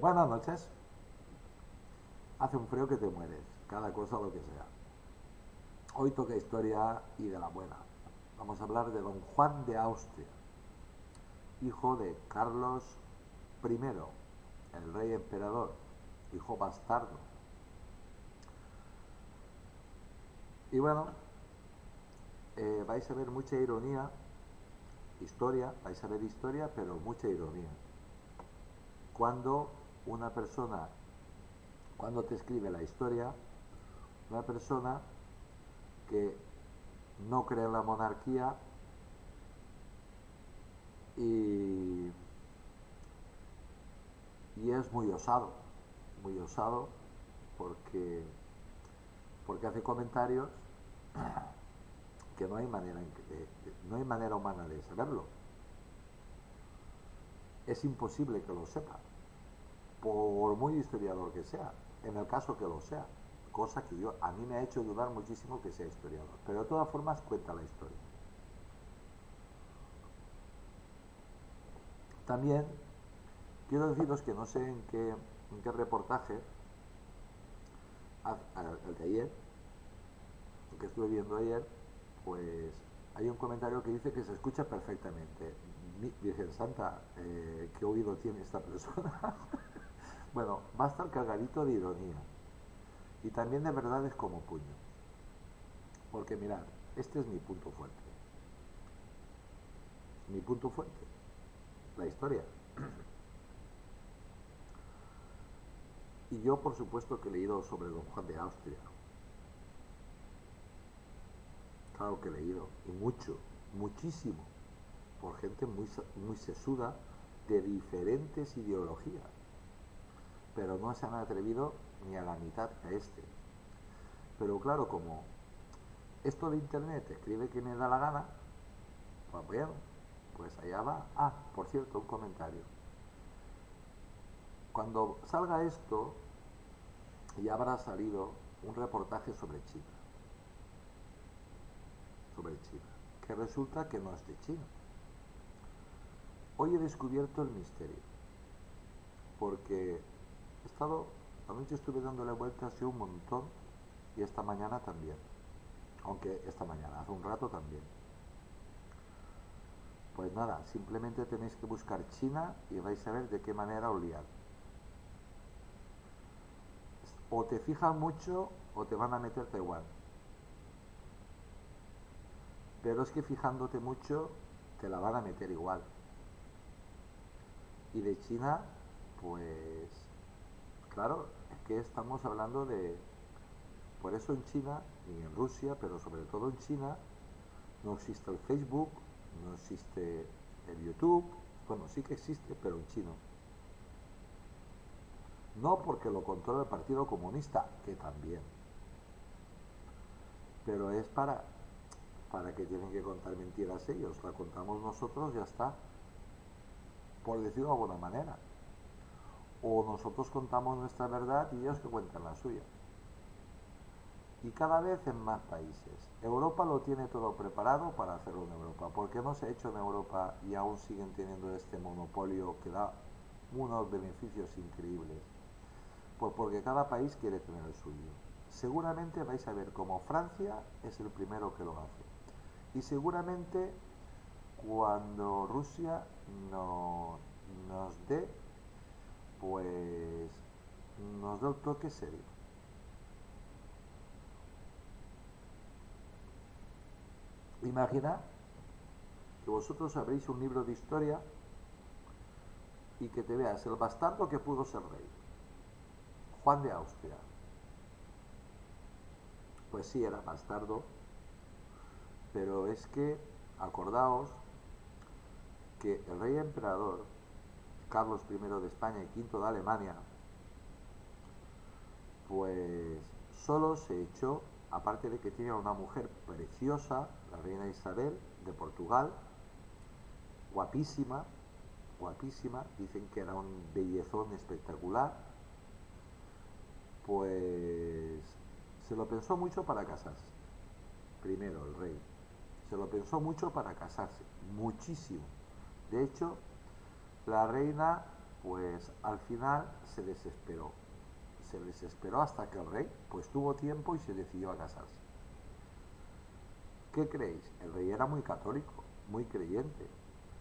Buenas noches. Hace un frío que te mueres, cada cosa lo que sea. Hoy toca historia y de la buena. Vamos a hablar de don Juan de Austria, hijo de Carlos I, el rey emperador, hijo bastardo. Y bueno, vais a ver mucha ironía, vais a ver historia, pero mucha ironía. Cuando una persona, cuando te escribe la historia, una persona que no cree en la monarquía y, y es muy osado porque, porque hace comentarios que no hay manera, no hay manera humana de saberlo. Es imposible que lo sepa, por muy historiador que sea, en el caso que lo sea, cosa que a mí me ha hecho dudar muchísimo que sea historiador, pero de todas formas cuenta la historia. También quiero deciros que no sé en qué reportaje, el de ayer, el que estuve viendo ayer, pues hay un comentario que dice que se escucha perfectamente. Virgen Santa, ¿qué oído tiene esta persona? Bueno, va a estar cargadito de ironía y también de verdades como puño. Porque mirad, este es mi punto fuerte. Mi punto fuerte, la historia. Y yo, por supuesto, que he leído sobre don Juan de Austria. Claro que he leído, y mucho, muchísimo, por gente muy sesuda de diferentes ideologías. Pero no se han atrevido ni a la mitad a este. Pero claro, como esto de internet escribe que me da la gana, pues bueno, pues allá va. Ah, por cierto, un comentario. Cuando salga esto, ya habrá salido un reportaje sobre China, que resulta que no es de China. Hoy he descubierto el misterio, porque anoche estuve dándole vueltas y un montón, y esta mañana también, aunque esta mañana, hace un rato también. Pues nada, simplemente tenéis que buscar China y vais a ver de qué manera os liar. O te fijas mucho o te van a meter Taiwán. Pero es que fijándote mucho te la van a meter igual. Y de China, pues claro, es que estamos hablando de... Por eso en China y en Rusia, pero sobre todo en China, no existe el Facebook, no existe el YouTube. Bueno, sí que existe, pero en chino. No porque lo controla el Partido Comunista, que también, pero es para que tienen que contar mentiras ellos. La contamos nosotros, ya está, por decirlo de alguna manera. O nosotros contamos nuestra verdad y ellos que cuentan la suya. Y cada vez en más países. Europa lo tiene todo preparado para hacerlo en Europa. ¿Por qué no se ha hecho en Europa y aún siguen teniendo este monopolio que da unos beneficios increíbles? Pues porque cada país quiere tener el suyo. Seguramente vais a ver como Francia es el primero que lo hace. Y seguramente cuando Rusia nos dé, pues nos da el toque serio. Imagina que vosotros abréis un libro de historia y que te veas el bastardo que pudo ser rey, Juan de Austria. Pues sí, era bastardo, pero es que acordaos que el rey emperador Carlos I de España y V de Alemania, pues solo se echó, aparte de que tenía una mujer preciosa, la reina Isabel de Portugal, guapísima, guapísima, dicen que era un bellezón espectacular, pues se lo pensó mucho para casarse. Primero el rey, se lo pensó mucho para casarse, muchísimo. De hecho, la reina pues al final se desesperó. Se desesperó hasta que el rey pues tuvo tiempo y se decidió a casarse. ¿Qué creéis? El rey era muy católico, muy creyente,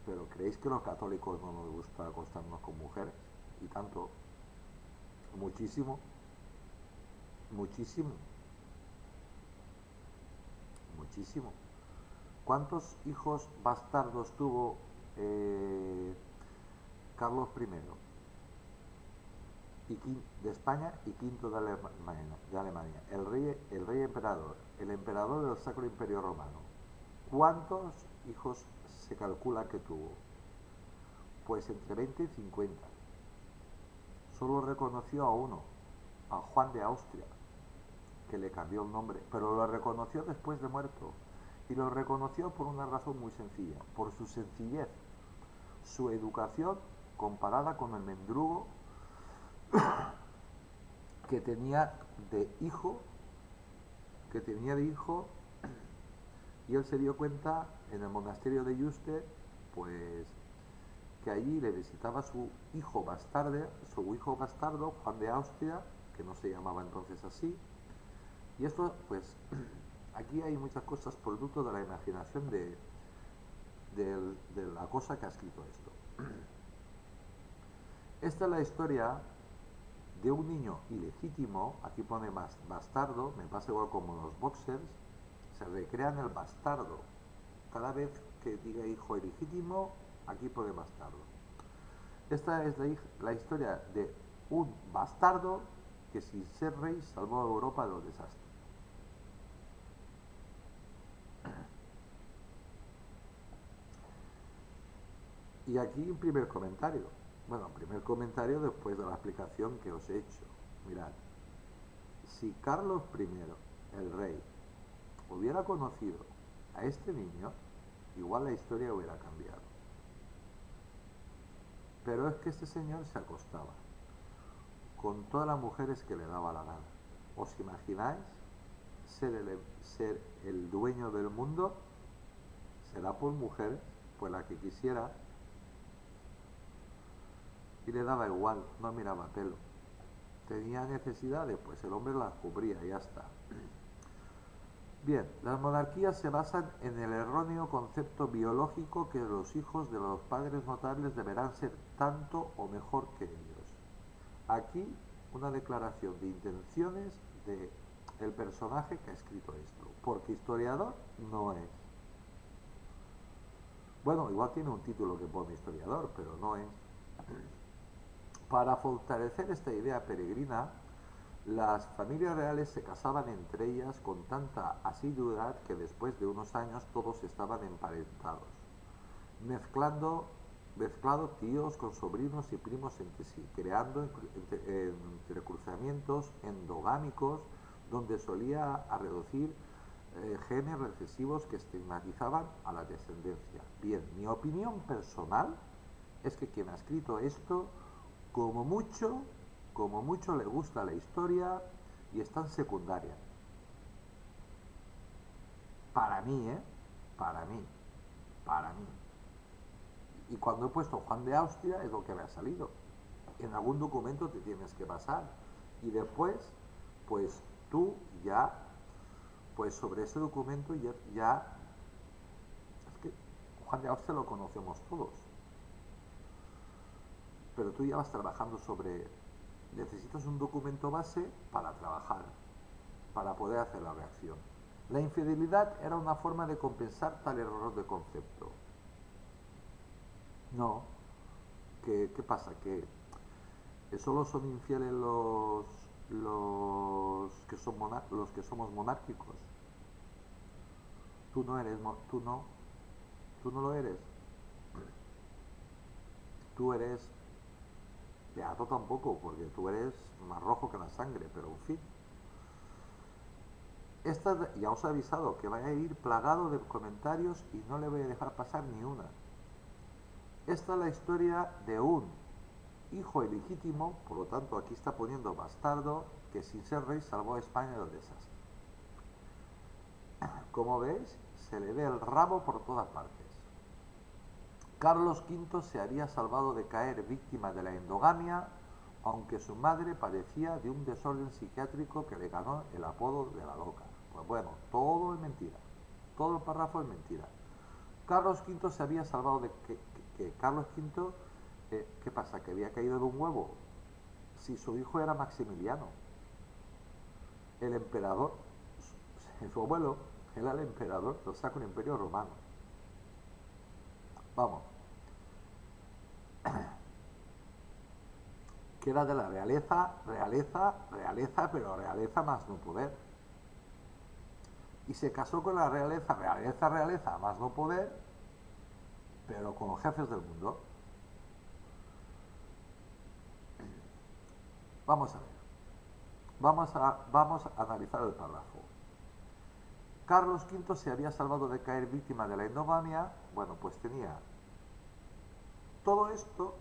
pero ¿creéis que los católicos no nos gusta acostarnos con mujeres? Y tanto, muchísimo, muchísimo, muchísimo. ¿Cuántos hijos bastardos tuvo Carlos I de España y V de Alemania? El rey emperador, el emperador del Sacro Imperio Romano. ¿Cuántos hijos se calcula que tuvo? Pues entre 20 y 50. Solo reconoció a uno, a Juan de Austria, que le cambió el nombre, pero lo reconoció después de muerto. Y lo reconoció por una razón muy sencilla, por su sencillez, su educación comparada con el mendrugo que tenía de hijo, y él se dio cuenta en el monasterio de Yuste, pues que allí le visitaba su hijo bastardo, Juan de Austria, que no se llamaba entonces así. Y esto, pues, aquí hay muchas cosas producto de la imaginación de la cosa que ha escrito esto. Esta es la historia de un niño ilegítimo, aquí pone bastardo, me pasa igual como los boxers, se recrean el bastardo. Cada vez que diga hijo ilegítimo, aquí pone bastardo. Esta es la historia de un bastardo que sin ser rey salvó a Europa de los desastres. Y aquí un primer comentario. Bueno, primer comentario después de la explicación que os he hecho. Mirad, si Carlos I, el rey, hubiera conocido a este niño, igual la historia hubiera cambiado. Pero es que este señor se acostaba con todas las mujeres que le daba la gana. ¿Os imagináis ser el dueño del mundo? Será por mujeres, pues la que quisiera, y le daba igual, no miraba pelo. Tenía necesidades, pues el hombre las cubría y ya está. Bien, las monarquías se basan en el erróneo concepto biológico que los hijos de los padres notables deberán ser tanto o mejor que ellos. Aquí una declaración de intenciones del personaje que ha escrito esto, porque historiador no es. Bueno, igual tiene un título que pone historiador, pero no es. Para fortalecer esta idea peregrina, las familias reales se casaban entre ellas con tanta asiduidad que después de unos años todos estaban emparentados, mezclado tíos con sobrinos y primos entre sí, creando entrecruzamientos endogámicos donde solía a reducir genes recesivos que estigmatizaban a la descendencia. Bien, mi opinión personal es que quien ha escrito esto, como mucho le gusta la historia y está en secundaria. Para mí, para mí, para mí. Y cuando he puesto Juan de Austria es lo que me ha salido. En algún documento te tienes que basar. Y después, pues tú ya, pues sobre ese documento ya es que Juan de Austria lo conocemos todos. Pero tú ya vas trabajando sobre, necesitas un documento base para trabajar, para poder hacer la reacción. La infidelidad era una forma de compensar tal error de concepto. No, ¿qué pasa? Que solo son infieles los que somos monárquicos. Tú no eres, tú no lo eres. Tú eres beato tampoco, porque tú eres más rojo que la sangre, pero en fin. Ya os he avisado que vaya a ir plagado de comentarios y no le voy a dejar pasar ni una. Esta es la historia de un hijo ilegítimo, por lo tanto aquí está poniendo bastardo, que sin ser rey salvó a España del desastre. Como veis, se le ve el rabo por todas partes. Carlos V se había salvado de caer víctima de la endogamia, aunque su madre padecía de un desorden psiquiátrico que le ganó el apodo de la loca. Pues bueno, todo es mentira. Todo el párrafo es mentira. Carlos V se había salvado de que Carlos V, ¿qué pasa? ¿Que había caído de un huevo? Si su hijo era Maximiliano, el emperador, su abuelo era el emperador del Sacro Imperio Romano. Vamos, que era de la realeza, pero realeza más no poder. Y se casó con la realeza más no poder, pero con los jefes del mundo. Vamos a ver, vamos a analizar el párrafo. Carlos V se había salvado de caer víctima de la endogamia. Bueno, pues tenía todo esto,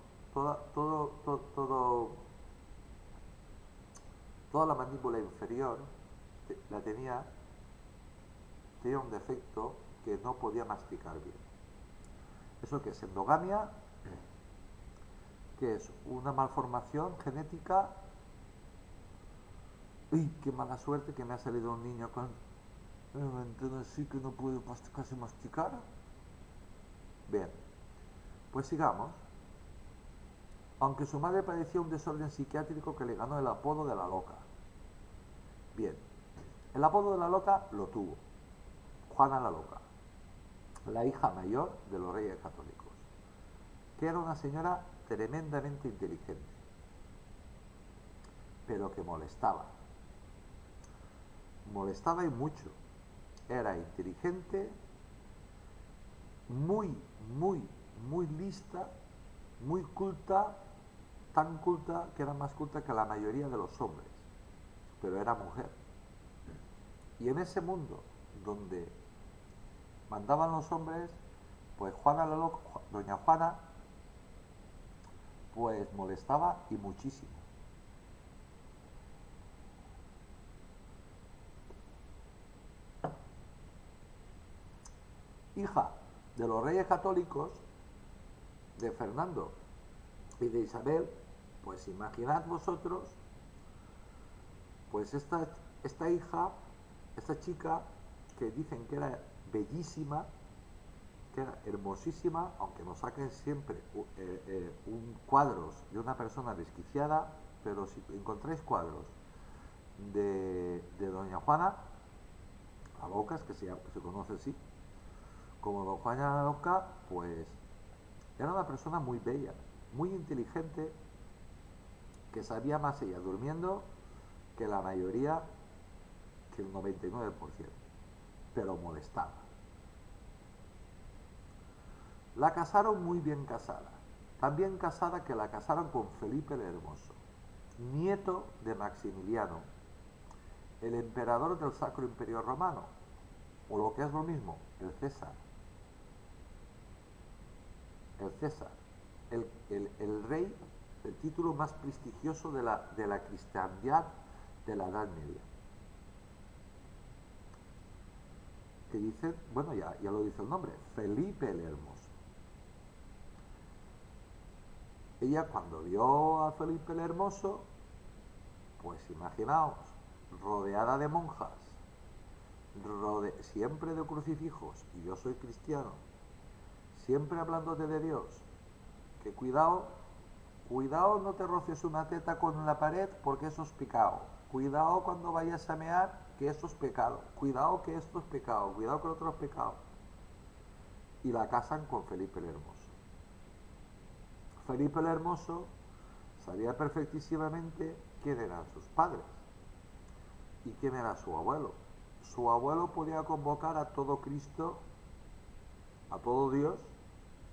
toda la mandíbula inferior tenía un defecto que no podía masticar bien. ¿Eso qué es? Endogamia, que es una malformación genética. ¡Uy, qué mala suerte que me ha salido un niño con entonces sí que no puedo casi masticar! Bien, pues sigamos. Aunque su madre padecía un desorden psiquiátrico que le ganó el apodo de la loca. Bien, el apodo de la loca lo tuvo Juana la Loca, la hija mayor de los Reyes Católicos, que era una señora tremendamente inteligente, pero que molestaba y mucho. Era inteligente, muy lista, muy culta, tan culta que era más culta que la mayoría de los hombres, pero era mujer. Y en ese mundo donde mandaban los hombres, pues doña Juana, pues molestaba y muchísimo. Hija de los Reyes Católicos, de Fernando y de Isabel, pues imaginad vosotros, pues esta hija, esta chica, que dicen que era bellísima, que era hermosísima, aunque nos saquen siempre cuadros de una persona desquiciada, pero si encontráis cuadros de doña Juana, la Loca, es que se conoce así, como doña Juana la Loca, pues era una persona muy bella, muy inteligente, que sabía más ella durmiendo que la mayoría, que el 99%, pero molestaba. La casaron muy bien casada, tan bien casada que la casaron con Felipe el Hermoso, nieto de Maximiliano, el emperador del Sacro Imperio Romano, o lo que es lo mismo, el César. El César, el rey, el título más prestigioso de la cristiandad de la Edad Media. Que dice, bueno, ya lo dice el nombre, Felipe el Hermoso. Ella cuando vio a Felipe el Hermoso, pues imaginaos, rodeada de monjas, siempre de crucifijos, y yo soy cristiano, siempre hablándote de Dios, que cuidado no te roces una teta con la pared porque eso es pecado, cuidado cuando vayas a mear que eso es pecado, cuidado que esto es pecado, cuidado que el otro es pecado. Y la casan con Felipe el Hermoso. Felipe el Hermoso sabía perfectísimamente quién eran sus padres y quién era su abuelo. Su abuelo podía convocar a todo Cristo, a todo Dios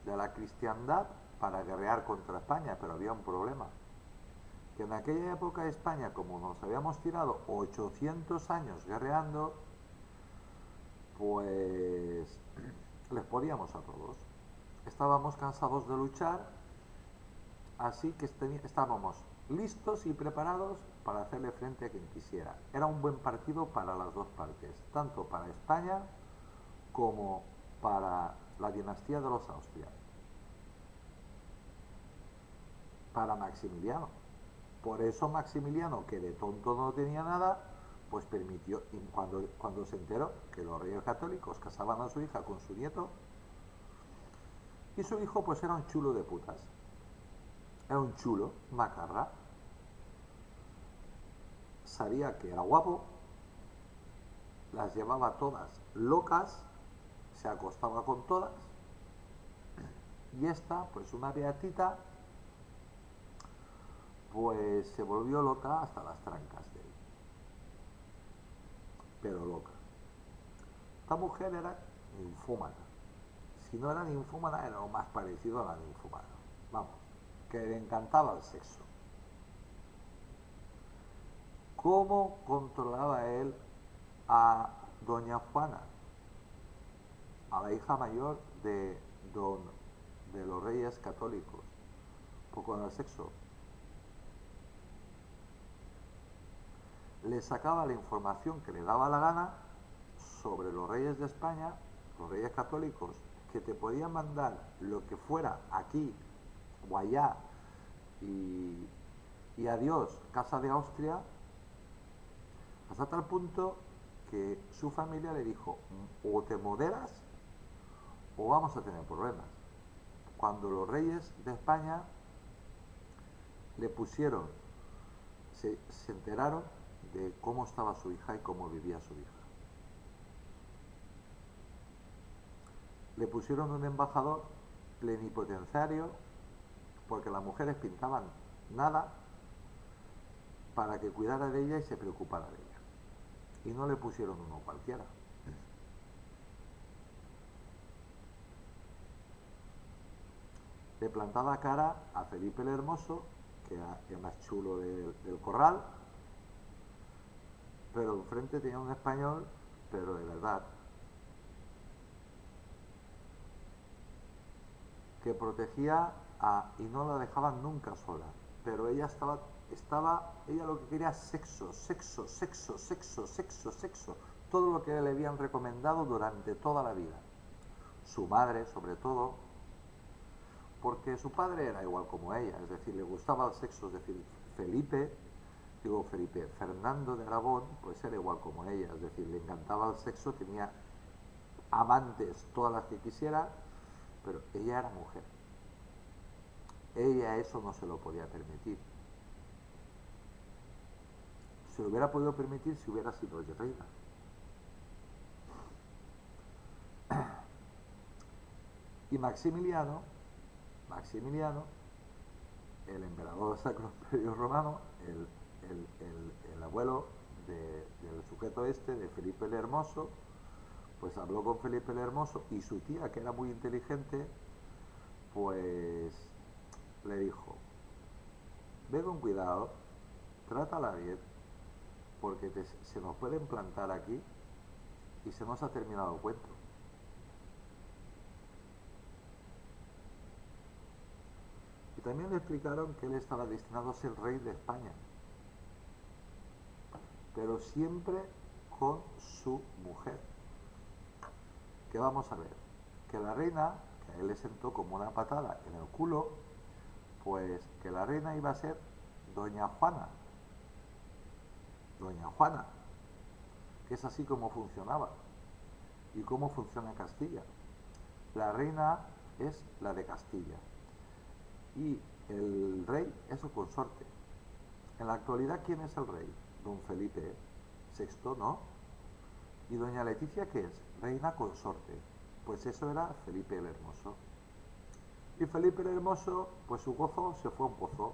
de la cristiandad para guerrear contra España, pero había un problema, que en aquella época de España, como nos habíamos tirado 800 años guerreando, pues les podíamos a todos. Estábamos cansados de luchar, así que estábamos listos y preparados para hacerle frente a quien quisiera. Era un buen partido para las dos partes, tanto para España como para la dinastía de los Austria. para Maximiliano. Por eso Maximiliano, que de tonto no tenía nada, pues permitió, y cuando se enteró que los reyes católicos casaban a su hija con su nieto, y su hijo pues era un chulo de putas, era un chulo, macarra, sabía que era guapo, las llevaba todas locas, se acostaba con todas, y esta, pues una beatita, pues se volvió loca hasta las trancas de él, pero loca. Esta mujer era ninfómana. Si no era ninfómana, era lo más parecido a la ninfómana. Vamos, que le encantaba el sexo. ¿Cómo controlaba él a doña Juana, a la hija mayor de los reyes católicos? Pues con el sexo. Le sacaba la información que le daba la gana sobre los reyes de España, los reyes católicos, que te podían mandar lo que fuera aquí o allá, y adiós, Casa de Austria, hasta tal punto que su familia le dijo, o te moderas o vamos a tener problemas. Cuando los reyes de España le pusieron, se enteraron de cómo estaba su hija y cómo vivía su hija. Le pusieron un embajador plenipotenciario porque las mujeres pintaban nada para que cuidara de ella y se preocupara de ella. Y no le pusieron uno cualquiera. Le plantaba cara a Felipe el Hermoso, que era el más chulo del corral, pero enfrente tenía un español, pero de verdad, que protegía y no la dejaban nunca sola, pero ella ella lo que quería sexo, sexo, sexo, sexo, sexo, sexo, todo lo que le habían recomendado durante toda la vida. Su madre, sobre todo, porque su padre era igual como ella, es decir, le gustaba el sexo, es decir, Fernando de Aragón, pues era igual como ella, es decir, le encantaba el sexo, tenía amantes, todas las que quisiera, pero ella era mujer. Ella eso no se lo podía permitir. Se lo hubiera podido permitir si hubiera sido reina. Y Maximiliano, el emperador del Sacro Imperio Romano, el abuelo del sujeto este, de Felipe el Hermoso, pues habló con Felipe el Hermoso y su tía, que era muy inteligente, pues le dijo, ve con cuidado, trátala bien, porque se nos puede implantar aquí y se nos ha terminado el cuento. Y también le explicaron que él estaba destinado a ser rey de España, pero siempre con su mujer. Que vamos a ver, que la reina, que a él le sentó como una patada en el culo, pues que la reina iba a ser doña Juana, que es así como funcionaba y cómo funciona Castilla. La reina es la de Castilla y el rey es su consorte. En la actualidad, ¿quién es el rey? Don Felipe VI, ¿no? ¿Y doña Leticia qué es? Reina consorte. Pues eso era Felipe el Hermoso. Y Felipe el Hermoso, pues su gozo se fue a un pozo.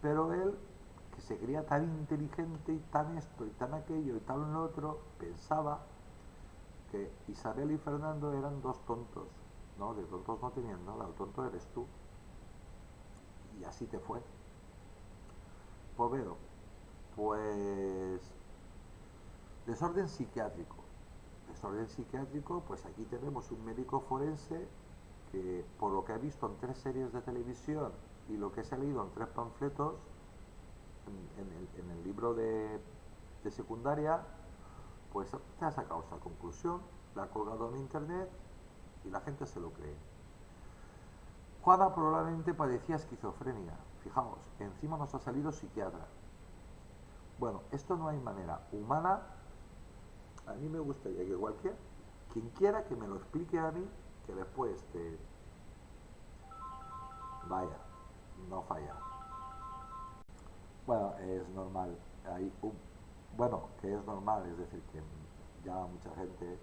Pero él, que se creía tan inteligente y tan esto y tan aquello y tan lo otro, pensaba que Isabel y Fernando eran dos tontos. No, de tontos no tenían nada, el tonto eres tú. Y así te fue. Pues veo, pues desorden psiquiátrico. Desorden psiquiátrico, pues aquí tenemos un médico forense que, por lo que he visto en 3 series de televisión y lo que se ha leído en 3 panfletos, en el libro de secundaria, pues te ha sacado esa conclusión, la ha colgado en internet y la gente se lo cree. Juana probablemente padecía esquizofrenia. Fijaos, encima nos ha salido psiquiatra. Bueno, esto no hay manera humana. A mí me gustaría que quien quiera que me lo explique a mí, que después de... Vaya, no falla. Bueno, es normal. Bueno, que es normal, es decir, que ya mucha gente...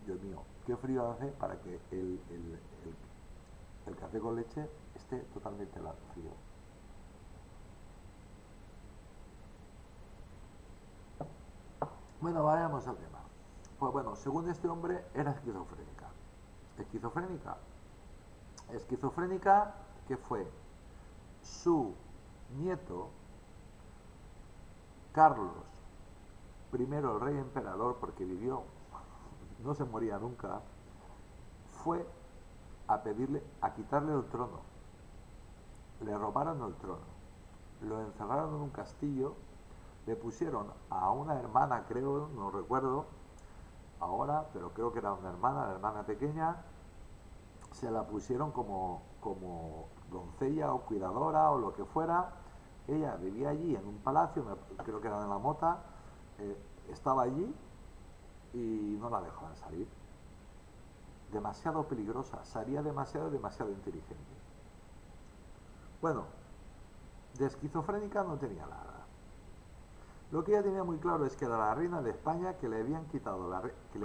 Dios mío, qué frío hace para que el café con leche esté totalmente frío. Bueno, vayamos al tema. Pues bueno, según este hombre, era esquizofrénica. Esquizofrénica. Esquizofrénica que fue su nieto, Carlos primero el rey emperador, porque vivió, no se moría nunca, fue a pedirle, a quitarle el trono. Le robaron el trono. Lo encerraron en un castillo, le pusieron a una hermana, creo, no recuerdo ahora, pero creo que era una hermana, la hermana pequeña, se la pusieron como doncella o cuidadora o lo que fuera. Ella vivía allí en un palacio, creo que era de la Mota, estaba allí y no la dejaban salir. Demasiado peligrosa, sabía demasiado inteligente. Bueno, de esquizofrénica no tenía nada. Lo que ella tenía muy claro es que era la reina de España, que le habían quitado, que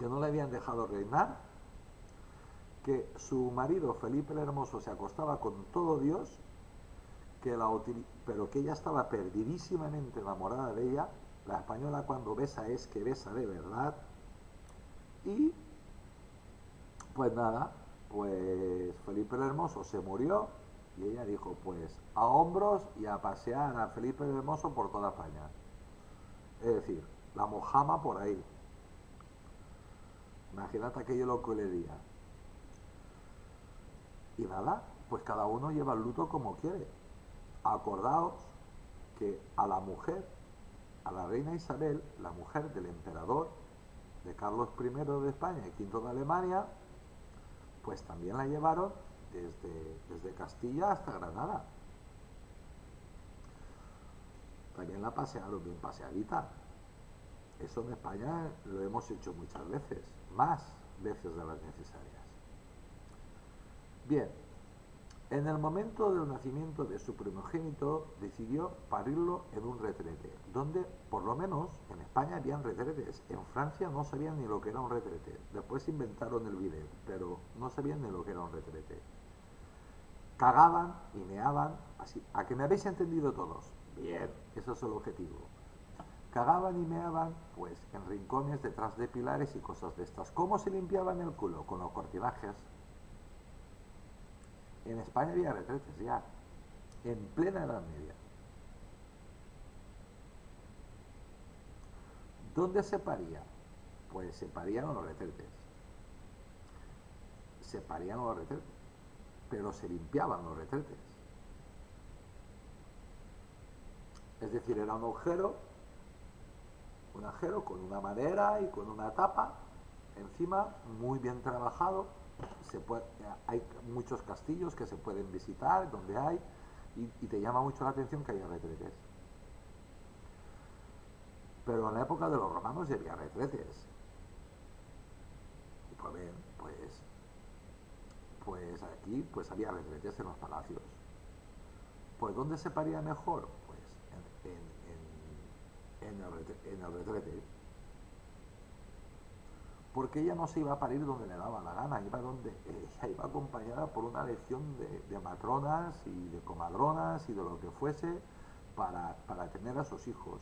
no le habían dejado reinar, que su marido Felipe el Hermoso se acostaba con todo Dios, pero que ella estaba perdidísimamente enamorada de ella. La española cuando besa es que besa de verdad. Y pues nada, pues Felipe el Hermoso se murió y ella dijo, pues a hombros y a pasear a Felipe el Hermoso por toda España. Es decir, la mojama por ahí. Imagínate aquello lo que le diría. Y nada, pues cada uno lleva el luto como quiere. Acordaos que a la mujer, a la reina Isabel, la mujer del emperador, de Carlos I de España y V de Alemania, pues también la llevaron desde Castilla hasta Granada. También la pasearon bien paseadita. Eso en España lo hemos hecho muchas veces, más veces de las necesarias. Bien, en el momento del nacimiento de su primogénito decidió parirlo en un retrete, donde por lo menos en España habían retretes. En Francia no sabían ni lo que era un retrete. Después inventaron el bidet, pero no sabían ni lo que era un retrete. Cagaban y meaban, así, a que me habéis entendido todos. Bien, eso es el objetivo. Cagaban y meaban, pues, en rincones, detrás de pilares y cosas de estas. ¿Cómo se limpiaban el culo? Con los cortinajes. En España había retretes ya, en plena Edad Media. ¿Dónde se paría? Pues se parían los retretes. Se parían los retretes, pero se limpiaban los retretes. Es decir, era un agujero con una madera y con una tapa encima, muy bien trabajado. Hay muchos castillos que se pueden visitar, donde hay, y te llama mucho la atención que haya retretes. Pero en la época de los romanos ya había retretes. Y pues bien, pues aquí pues había retretes en los palacios. Pues ¿dónde se paría mejor? Pues en el retrete. Porque ella no se iba a parir donde le daba la gana, ella iba acompañada por una legión de matronas y de comadronas y de lo que fuese para tener a sus hijos.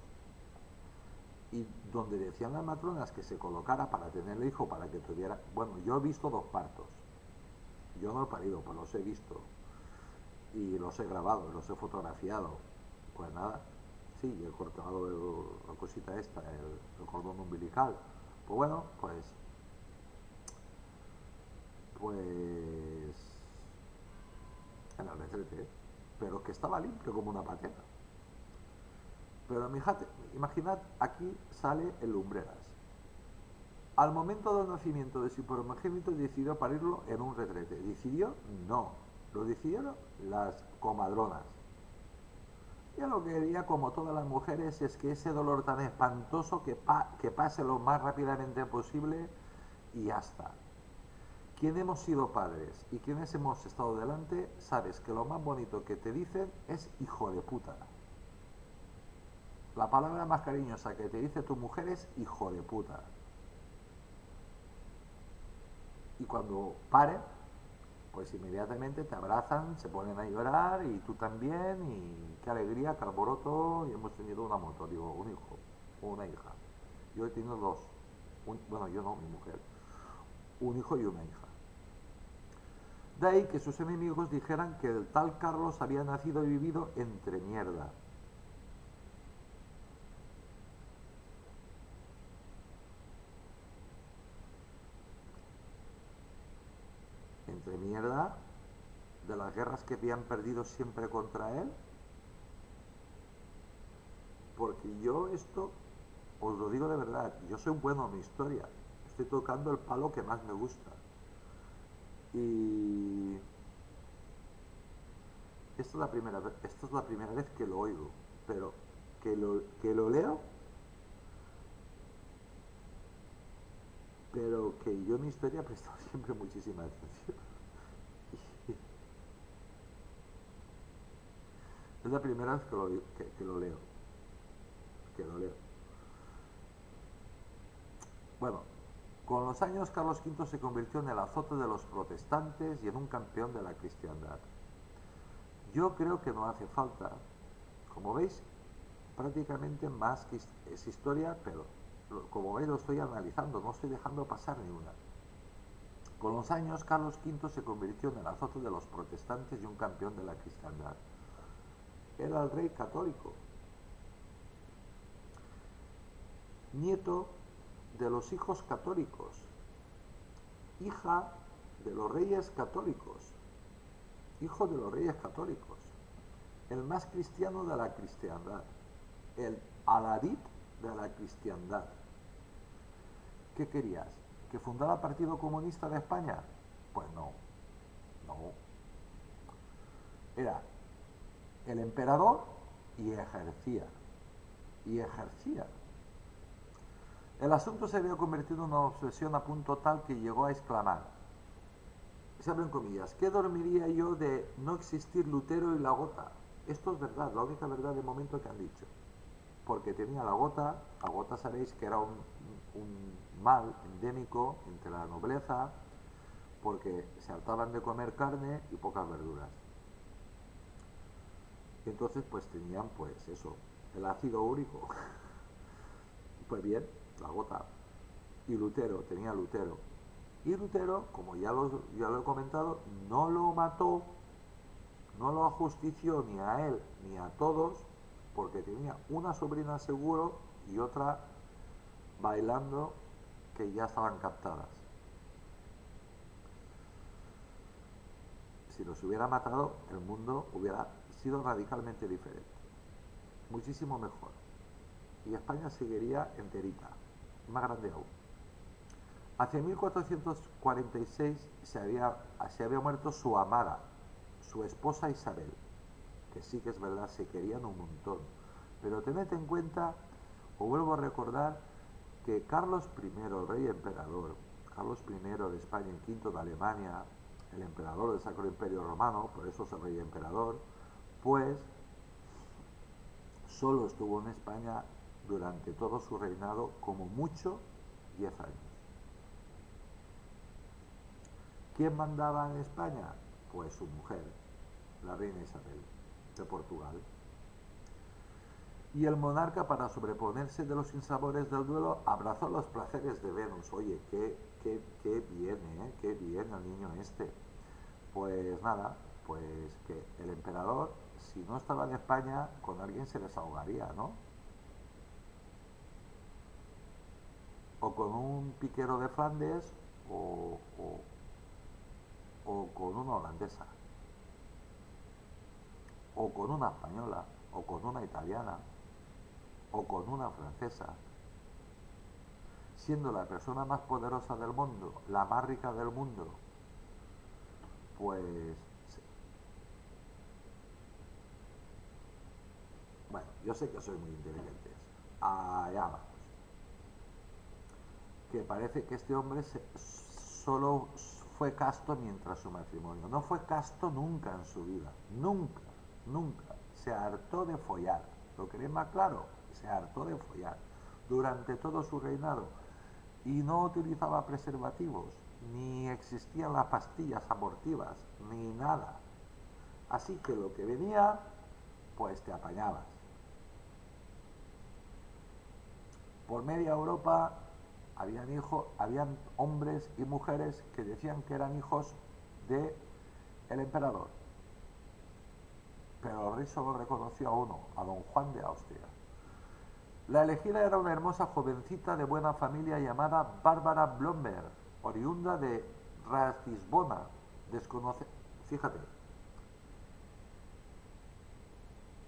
Y donde decían las matronas que se colocara para tener el hijo, para que tuviera... Bueno, yo he visto 2 partos. Yo no he parido, pues los he visto. Y los he grabado, los he fotografiado. Pues nada, sí, he cortado la cosita esta, el cordón umbilical. Pues bueno, pues en el retrete, pero que estaba limpio como una patena. Pero imaginad, aquí sale el Lumbreras. Al momento del nacimiento de su primogénito decidió parirlo en un retrete. ¿Decidió? No. Lo decidieron las comadronas. Yo lo que quería, como todas las mujeres, es que ese dolor tan espantoso que pase lo más rápidamente posible y ya está. Quien hemos sido padres y quienes hemos estado delante, sabes que lo más bonito que te dicen es hijo de puta. La palabra más cariñosa que te dice tu mujer es hijo de puta. Y cuando pare, pues inmediatamente te abrazan, se ponen a llorar y tú también, y qué alegría, qué alboroto, y hemos tenido una moto, digo, un hijo o una hija. Yo he tenido dos, bueno, yo no, mi mujer, un hijo y una hija. De ahí que sus enemigos dijeran que el tal Carlos había nacido y vivido entre mierda. Entre mierda de las guerras que habían perdido siempre contra él. Porque yo esto, os lo digo de verdad, yo soy bueno en mi historia. Estoy tocando el palo que más me gusta. Y esta es la primera vez que lo oigo, pero que lo leo, pero que yo en mi historia he prestado siempre muchísima atención. Es la primera vez que lo leo, que lo leo. Bueno, con los años Carlos V se convirtió en el azote de los protestantes y en un campeón de la cristiandad. Yo creo que no hace falta, como veis, prácticamente más que es historia, pero como veis lo estoy analizando, no estoy dejando pasar ni una. Con los años Carlos V se convirtió en el azote de los protestantes y un campeón de la cristiandad. Era el rey católico, nieto de los hijos católicos, hija de los reyes católicos, hijo de los reyes católicos, el más cristiano de la cristiandad, el Aladid de la cristiandad. ¿Qué querías? ¿Que fundara el Partido Comunista de España? Pues no, no. Era el emperador y ejercía. Y ejercía. El asunto se había convertido en una obsesión a punto tal que llegó a exclamar, se abren comillas, ¿qué dormiría yo de no existir Lutero y la gota? Esto es verdad, la única verdad de momento que han dicho. Porque tenía la gota sabéis que era un mal endémico entre la nobleza, porque se hartaban de comer carne y pocas verduras. Y entonces pues tenían pues eso, el ácido úrico. Pues bien, la gota. Y Lutero, tenía Lutero. Y Lutero, como ya lo he comentado, no lo mató, no lo ajustició ni a él ni a todos, porque tenía una sobrina seguro y otra bailando que ya estaban captadas. Si los hubiera matado, el mundo hubiera sido radicalmente diferente, muchísimo mejor. Y España seguiría enterita, más grande aún. Hacia 1446 se había muerto su amada, su esposa Isabel, que sí que es verdad, se querían un montón. Pero tened en cuenta, os vuelvo a recordar, que Carlos I, el rey emperador, Carlos I de España y V de Alemania, el emperador del Sacro Imperio Romano, por eso es el rey emperador, pues solo estuvo en España durante todo su reinado como mucho 10 años. ¿Quién mandaba en España? Pues su mujer, la reina Isabel de Portugal. Y el monarca, para sobreponerse de los sinsabores del duelo, abrazó los placeres de Venus. Oye, qué bien, ¿eh? Qué bien el niño este. Pues nada, pues que el emperador, si no estaba en España, con alguien se desahogaría, ¿no? O con un piquero de Flandes o con una holandesa, o con una española, o con una italiana, o con una francesa. siendo la persona más poderosa del mundo, la más rica del mundo, pues, bueno, yo sé que sois muy inteligentes. Allá vamos. Que parece que este hombre solo fue casto mientras su matrimonio. No fue casto nunca en su vida. Nunca, nunca. Se hartó de follar. ¿Lo queréis más claro? Se hartó de follar. Durante todo su reinado. Y no utilizaba preservativos. Ni existían las pastillas abortivas. Ni nada. Así que lo que venía, pues te apañabas. Por media Europa habían hombres y mujeres que decían que eran hijos de el emperador. Pero el rey solo reconoció a uno, a don Juan de Austria. La elegida era una hermosa jovencita de buena familia llamada Bárbara Blomberg, oriunda de Ratisbona. Fíjate,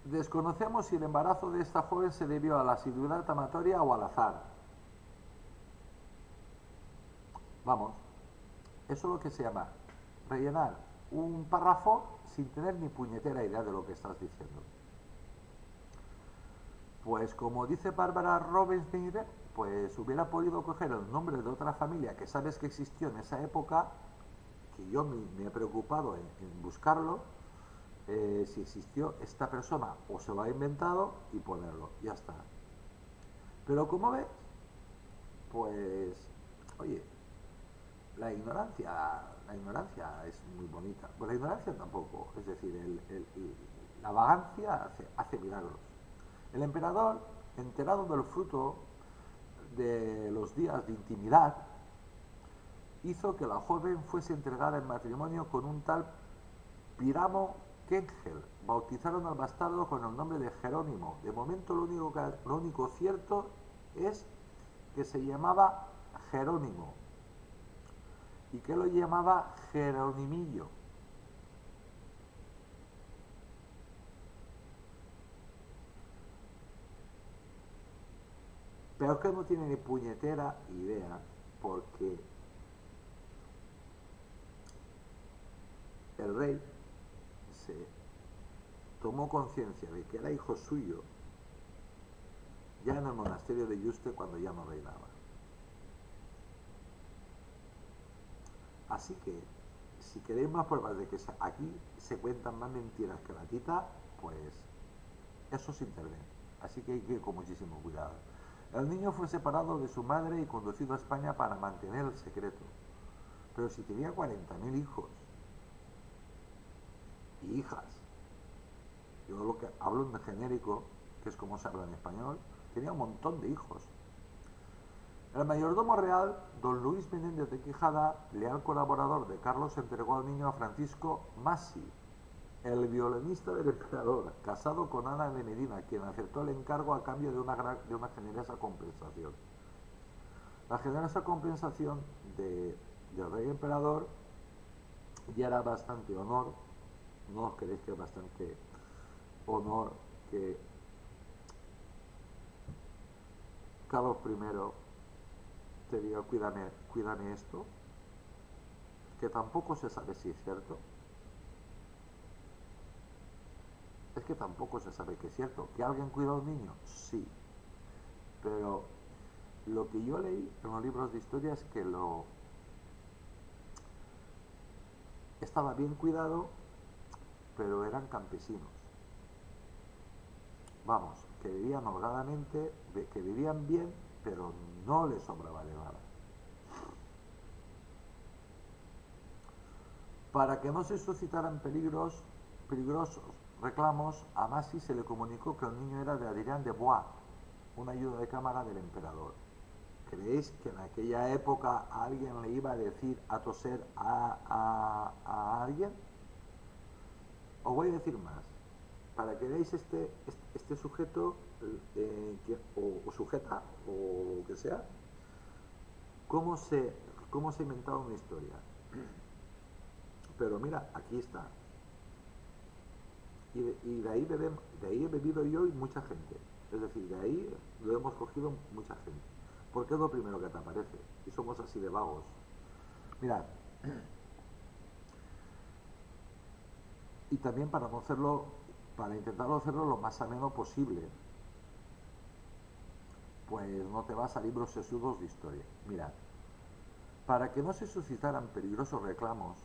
desconocemos si el embarazo de esta joven se debió a la asiduidad amatoria o al azar. Vamos, eso es lo que se llama rellenar un párrafo sin tener ni puñetera idea de lo que estás diciendo. Pues como dice Bárbara Robespierre, pues hubiera podido coger el nombre de otra familia que sabes que existió en esa época, que yo me he preocupado en buscarlo, si existió esta persona o se lo ha inventado y ponerlo, ya está. Pero como ves, pues, oye, la ignorancia es muy bonita. Pues la ignorancia tampoco, es decir, la vagancia hace milagros. El emperador, enterado del fruto de los días de intimidad, hizo que la joven fuese entregada en matrimonio con un tal Piramo Kengel. Bautizaron al bastardo con el nombre de Jerónimo. De momento lo único cierto es que se llamaba Jerónimo y que lo llamaba Jeronimillo. Pero es que no tiene ni puñetera idea, porque el rey se tomó conciencia de que era hijo suyo ya en el monasterio de Yuste cuando ya no reinaba. Así que, si queréis más pruebas de que aquí se cuentan más mentiras que la tita, pues eso es internet. Así que hay que ir con muchísimo cuidado. El niño fue separado de su madre y conducido a España para mantener el secreto. Pero si tenía 40.000 hijos y hijas, yo lo que hablo en genérico, que es como se habla en español, tenía un montón de hijos. El mayordomo real, don Luis Menéndez de Quijada, leal colaborador de Carlos, entregó al niño a Francisco Massi, el violinista del emperador, casado con Ana de Medina, quien aceptó el encargo a cambio de una generosa compensación. La generosa compensación del rey emperador ya era bastante honor. ¿No os creéis que es bastante honor que Carlos I te diga cuídame esto? Que tampoco se sabe si es cierto. Es que tampoco se sabe que es cierto. ¿Que alguien cuida a un niño? Sí. Pero lo que yo leí en los libros de historia es que estaba bien cuidado, pero eran campesinos. Vamos, que vivían holgadamente, que vivían bien, pero no les sobraba de nada. Para que no se suscitaran peligrosos reclamos, a Massi se le comunicó que el niño era de Adrien de Bois, un ayuda de cámara del emperador. ¿Creéis que en aquella época alguien le iba a decir a toser a alguien? Os voy a decir más. Para que veáis este sujeto o sujeta o lo que sea, cómo se, cómo se ha inventado una historia. Pero mira, aquí está. Y de ahí he bebido yo y mucha gente. Es decir, de ahí lo hemos cogido mucha gente. porque es lo primero que te aparece. Y somos así de vagos. Mirad, y también para no hacerlo, para intentarlo hacerlo lo más ameno posible, pues no te vas a libros sesudos de historia. Mirad, para que no se suscitaran peligrosos reclamos,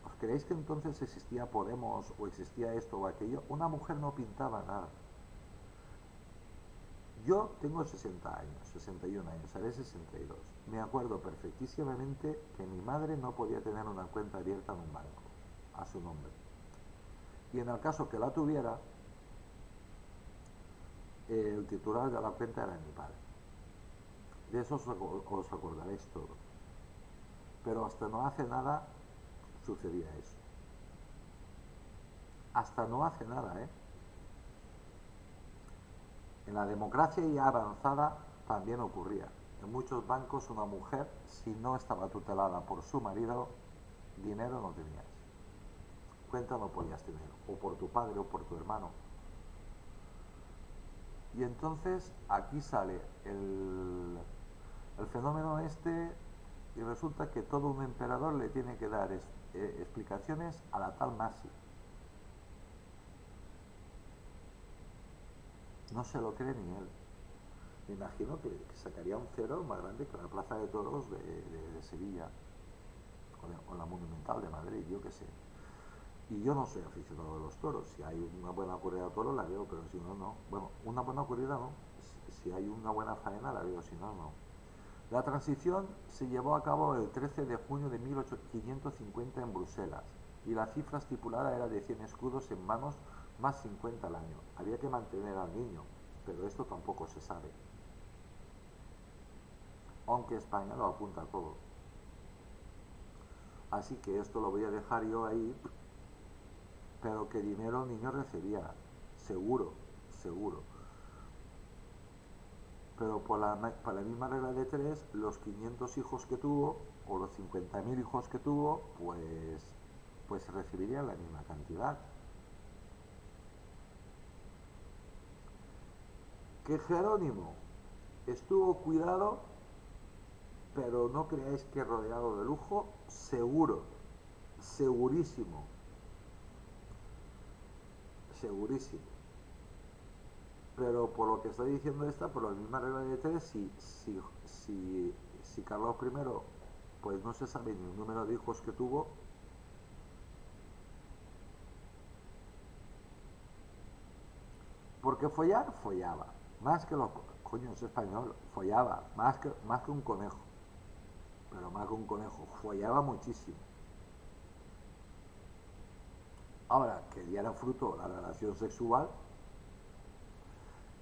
¿os creéis que entonces existía Podemos o existía esto o aquello? Una mujer no pintaba nada. Yo tengo 60 años, 61 años, haré 62. Me acuerdo perfectísimamente que mi madre no podía tener una cuenta abierta en un banco a su nombre. Y en el caso que la tuviera, el titular de la cuenta era mi padre. De eso os acordaréis todos. Pero hasta no hace nada sucedía eso. Hasta no hace nada, ¿eh? En la democracia ya avanzada también ocurría. En muchos bancos una mujer, si no estaba tutelada por su marido, dinero no tenías. Cuenta no podías tener, o por tu padre o por tu hermano. Y entonces aquí sale el fenómeno este y resulta que todo un emperador le tiene que dar explicaciones a la tal Masi. No se lo cree ni él. Me imagino que sacaría un cero más grande que la Plaza de Toros de Sevilla o la Monumental de Madrid, yo qué sé. Y yo no soy aficionado a los toros. Si hay una buena corrida de toros la veo, pero si no, no. Bueno, una buena corrida no. Si hay una buena faena la veo, si no, no. La transición se llevó a cabo el 13 de junio de 1550 en Bruselas y la cifra estipulada era de 100 escudos en manos más 50 al año. Había que mantener al niño, pero esto tampoco se sabe. Aunque España lo apunta todo. Así que esto lo voy a dejar yo ahí, pero que dinero el niño recibía, seguro, seguro. Pero por la misma regla de tres, los 500 hijos que tuvo, o los 50.000 hijos que tuvo, pues recibirían la misma cantidad. Que Jerónimo estuvo cuidado, pero no creáis que rodeado de lujo, seguro, segurísimo, segurísimo. Pero por lo que está diciendo esta, por la misma regla de tres, si Carlos I, pues no se sabe ni el número de hijos que tuvo, porque follar, follaba, más que los, coño, es español, follaba, más que un conejo, pero más que un conejo, follaba muchísimo. Ahora, que diera fruto la relación sexual,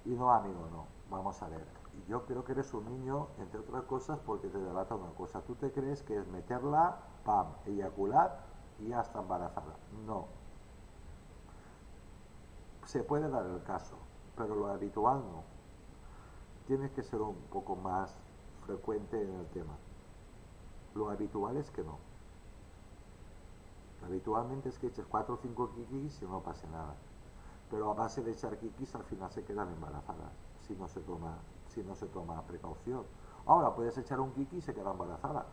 y no, amigo, no, vamos a ver. Y yo creo que eres un niño, entre otras cosas, porque te delata una cosa. Tú te crees que es meterla, pam, eyacular y ya está embarazada. No. Se puede dar el caso, pero lo habitual no. Tienes que ser un poco más frecuente en el tema. Lo habitual es que no. Habitualmente es que eches 4 o 5 kikis y no pase nada. Pero a base de echar kikis al final se quedan embarazadas si no se toma precaución. Ahora puedes echar un kiki y se queda embarazada.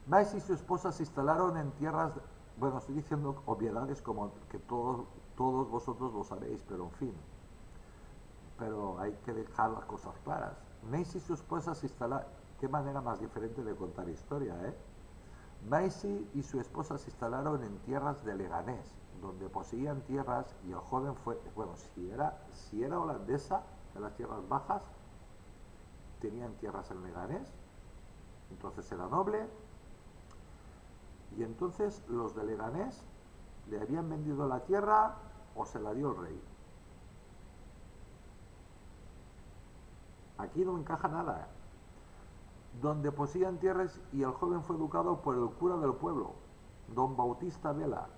Mais y su esposa se instalaron en tierras, bueno, estoy diciendo obviedades como que todos vosotros lo sabéis, pero en fin, pero hay que dejar las cosas claras. Macy y su esposa se instalaron, qué manera más diferente de contar historia, ¿eh? Macy y su esposa se instalaron en tierras de Leganés, donde poseían tierras y el joven fue, bueno, si era holandesa, de las tierras bajas, tenían tierras en Leganés, entonces era noble, y entonces los de Leganés le habían vendido la tierra o se la dio el rey. Aquí no encaja nada. Donde poseían tierras y el joven fue educado por el cura del pueblo, don Bautista Vela.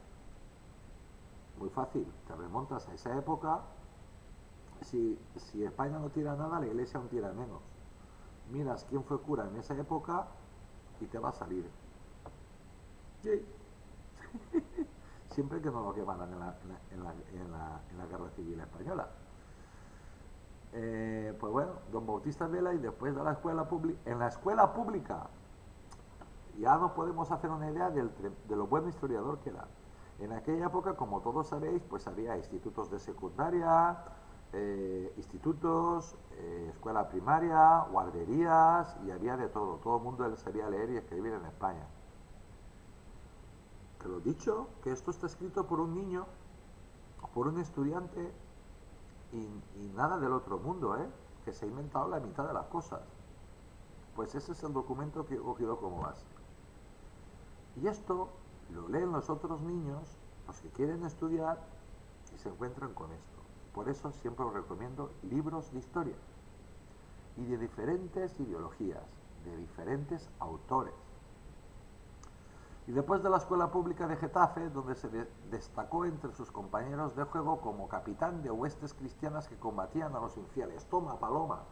Muy fácil, te remontas a esa época. Si España no tira nada, la iglesia no tira menos. Miras quién fue cura en esa época y te va a salir. Sí. Siempre que no lo quemaran en la guerra civil española. Pues bueno, don Bautista Vela y después de la escuela pública, en la escuela pública ya nos podemos hacer una idea de lo buen historiador que era. En aquella época, como todos sabéis, pues había institutos de secundaria, institutos, escuela primaria, guarderías y había de todo. Todo el mundo sabía leer y escribir en España. Que lo dicho, que esto está escrito por un niño, por un estudiante y nada del otro mundo, ¿eh? Que se ha inventado la mitad de las cosas. Pues ese es el documento que he cogido como base. Y esto lo leen los otros niños, los que quieren estudiar, y se encuentran con esto. Por eso siempre os recomiendo libros de historia y de diferentes ideologías, de diferentes autores. Y después de la escuela pública de Getafe, donde se destacó entre sus compañeros de juego como capitán de huestes cristianas que combatían a los infieles. Toma, paloma.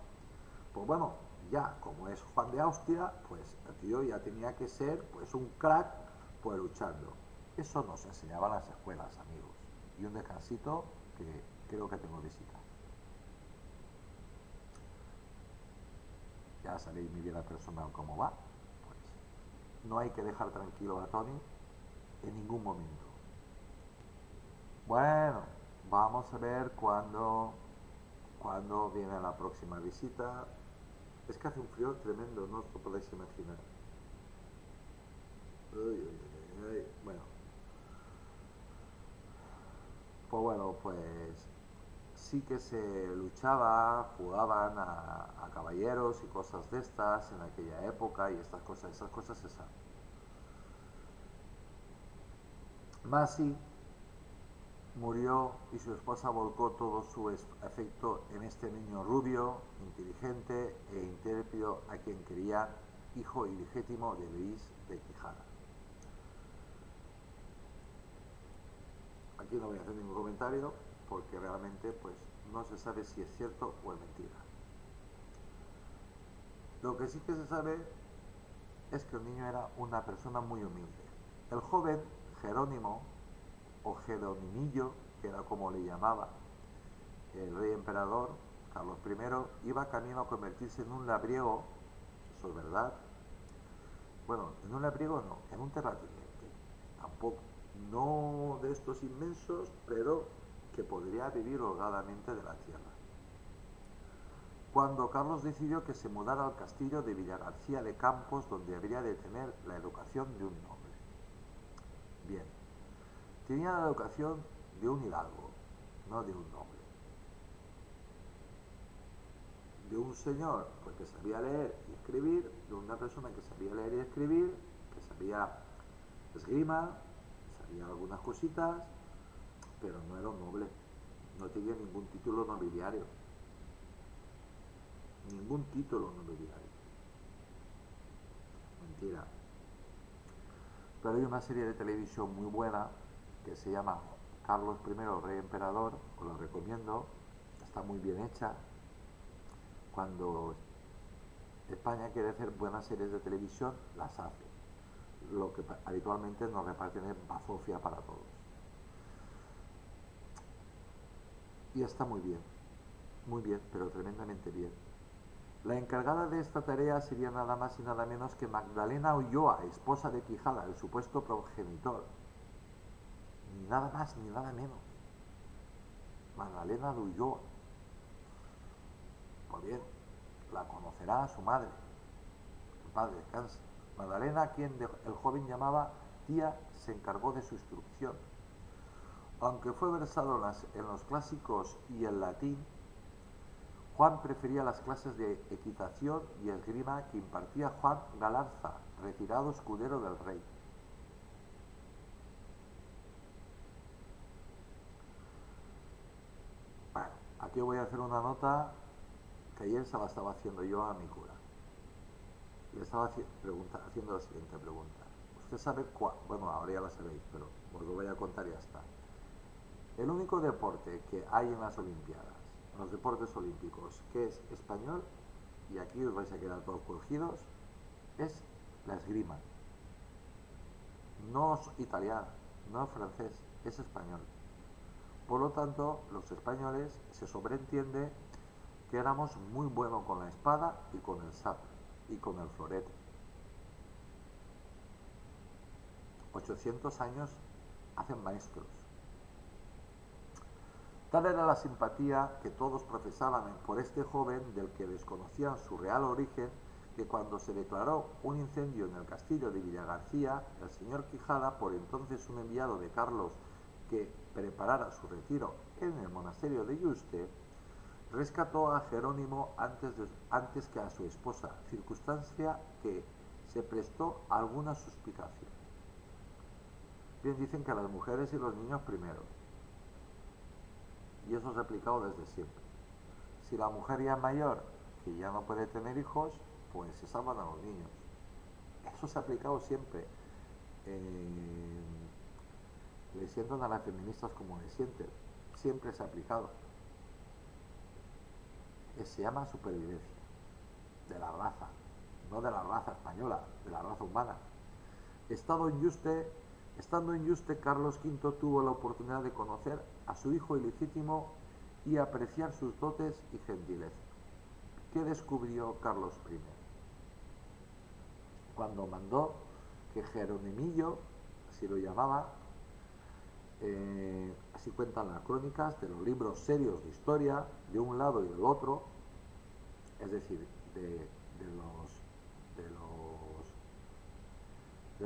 Pues bueno, ya como es Juan de Austria, pues el tío ya tenía que ser pues un crack pues luchando. Eso nos enseñaban las escuelas, amigos. Y un descansito que creo que tengo visita. Ya sabéis mi vida personal cómo va. Pues no hay que dejar tranquilo a Tony en ningún momento. Bueno, vamos a ver cuándo viene la próxima visita. Es que hace un frío tremendo, no os lo podéis imaginar. Uy, uy, uy, uy. Bueno, pues sí que se luchaba, jugaban a caballeros y cosas de estas en aquella época y esas cosas se saben. Masi murió y su esposa volcó todo su afecto en este niño rubio, inteligente e intrépido a quien quería hijo ilegítimo de Luis de Quijada. Aquí no voy a hacer ningún comentario porque realmente pues no se sabe si es cierto o es mentira. Lo que sí que se sabe es que el niño era una persona muy humilde. El joven Jerónimo o Jeronimillo, que era como le llamaba el rey emperador Carlos I, iba camino a convertirse en un labriego, eso es verdad. Bueno, en un labriego no, en un terrateniente. Tampoco, no de estos inmensos, pero que podría vivir holgadamente de la tierra. Cuando Carlos decidió que se mudara al castillo de Villagarcía de Campos, donde habría de tener la educación de un noble. Bien, tenía la educación de un hidalgo, no de un noble. De un señor pues, que sabía leer y escribir, de una persona que sabía leer y escribir, que sabía esgrima, sabía algunas cositas, pero no era un noble, no tenía ningún título nobiliario. Ningún título nobiliario. Mentira. Pero hay una serie de televisión muy buena que se llama Carlos I, Rey Emperador, os la recomiendo, está muy bien hecha. Cuando España quiere hacer buenas series de televisión, las hace. Lo que habitualmente nos reparten es bazofia para todos. Y está muy bien, pero tremendamente bien. La encargada de esta tarea sería nada más y nada menos que Magdalena Ulloa, esposa de Quijada, el supuesto progenitor. Ni nada más ni nada menos. Magdalena de Ulloa. Pues bien, la conocerá su madre. El padre descansa. Magdalena, a quien el joven llamaba tía, se encargó de su instrucción. Aunque fue versado en los clásicos y el latín, Juan prefería las clases de equitación y esgrima que impartía Juan Galarza, retirado escudero del rey. Bueno, aquí voy a hacer una nota que ayer se la estaba haciendo yo a mi cura. Le estaba haciendo la siguiente pregunta. Usted sabe cuál, bueno, ahora ya la sabéis, pero os lo voy a contar y ya está. El único deporte que hay en las Olimpiadas, en los deportes olímpicos, que es español, y aquí os vais a quedar todos cogidos, es la esgrima. No es italiano, no es francés, es español. Por lo tanto, los españoles se sobreentiende que éramos muy buenos con la espada y con el sable y con el florete. 800 años hacen maestros. Tal era la simpatía que todos profesaban por este joven del que desconocían su real origen, que cuando se declaró un incendio en el castillo de Villagarcía, el señor Quijada, por entonces un enviado de Carlos que preparara su retiro en el monasterio de Yuste, rescató a Jerónimo antes que a su esposa, circunstancia que se prestó a alguna suspicacia. Bien, dicen que a las mujeres y los niños primero, y eso se ha aplicado desde siempre. Si la mujer ya es mayor, que ya no puede tener hijos, pues se salvan a los niños. Eso se ha aplicado siempre. Le sientan a las feministas como le sienten. Siempre se ha aplicado. Se llama supervivencia de la raza, no de la raza española, de la raza humana. Estando en Yuste, Carlos V tuvo la oportunidad de conocer a su hijo ilegítimo y apreciar sus dotes y gentileza. ¿Qué descubrió Carlos I? Cuando mandó que Jeronimillo, así lo llamaba, así cuentan las crónicas de los libros serios de historia, de un lado y del otro, es decir, de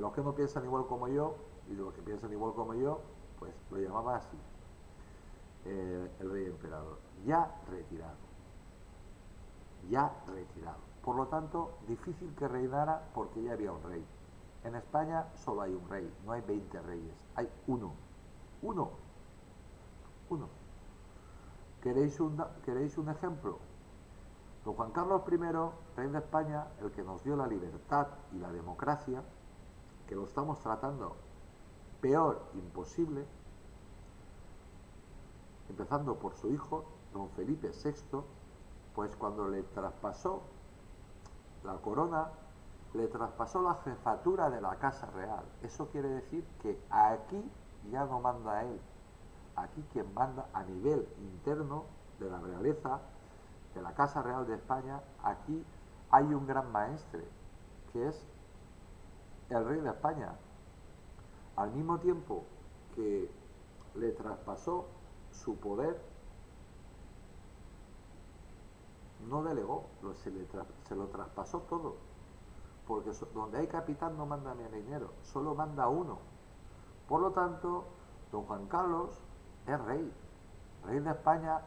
los que no piensan igual como yo y de los que piensan igual como yo, pues lo llamaba así, el rey emperador, ya retirado. Por lo tanto, difícil que reinara porque ya había un rey. En España solo hay un rey, no hay 20 reyes, hay uno. ¿Queréis un ejemplo? Don Juan Carlos I, rey de España, el que nos dio la libertad y la democracia, que lo estamos tratando peor imposible, empezando por su hijo, don Felipe VI, pues cuando le traspasó la corona, le traspasó la jefatura de la Casa Real. Eso quiere decir que aquí ya no manda él. Aquí quien manda a nivel interno de la realeza, de la Casa Real de España, aquí hay un gran maestre, que es el rey de España. Al mismo tiempo que le traspasó su poder, no delegó, se lo traspasó todo, porque donde hay capitán no manda marinero, solo manda uno. Por lo tanto, don Juan Carlos es rey de España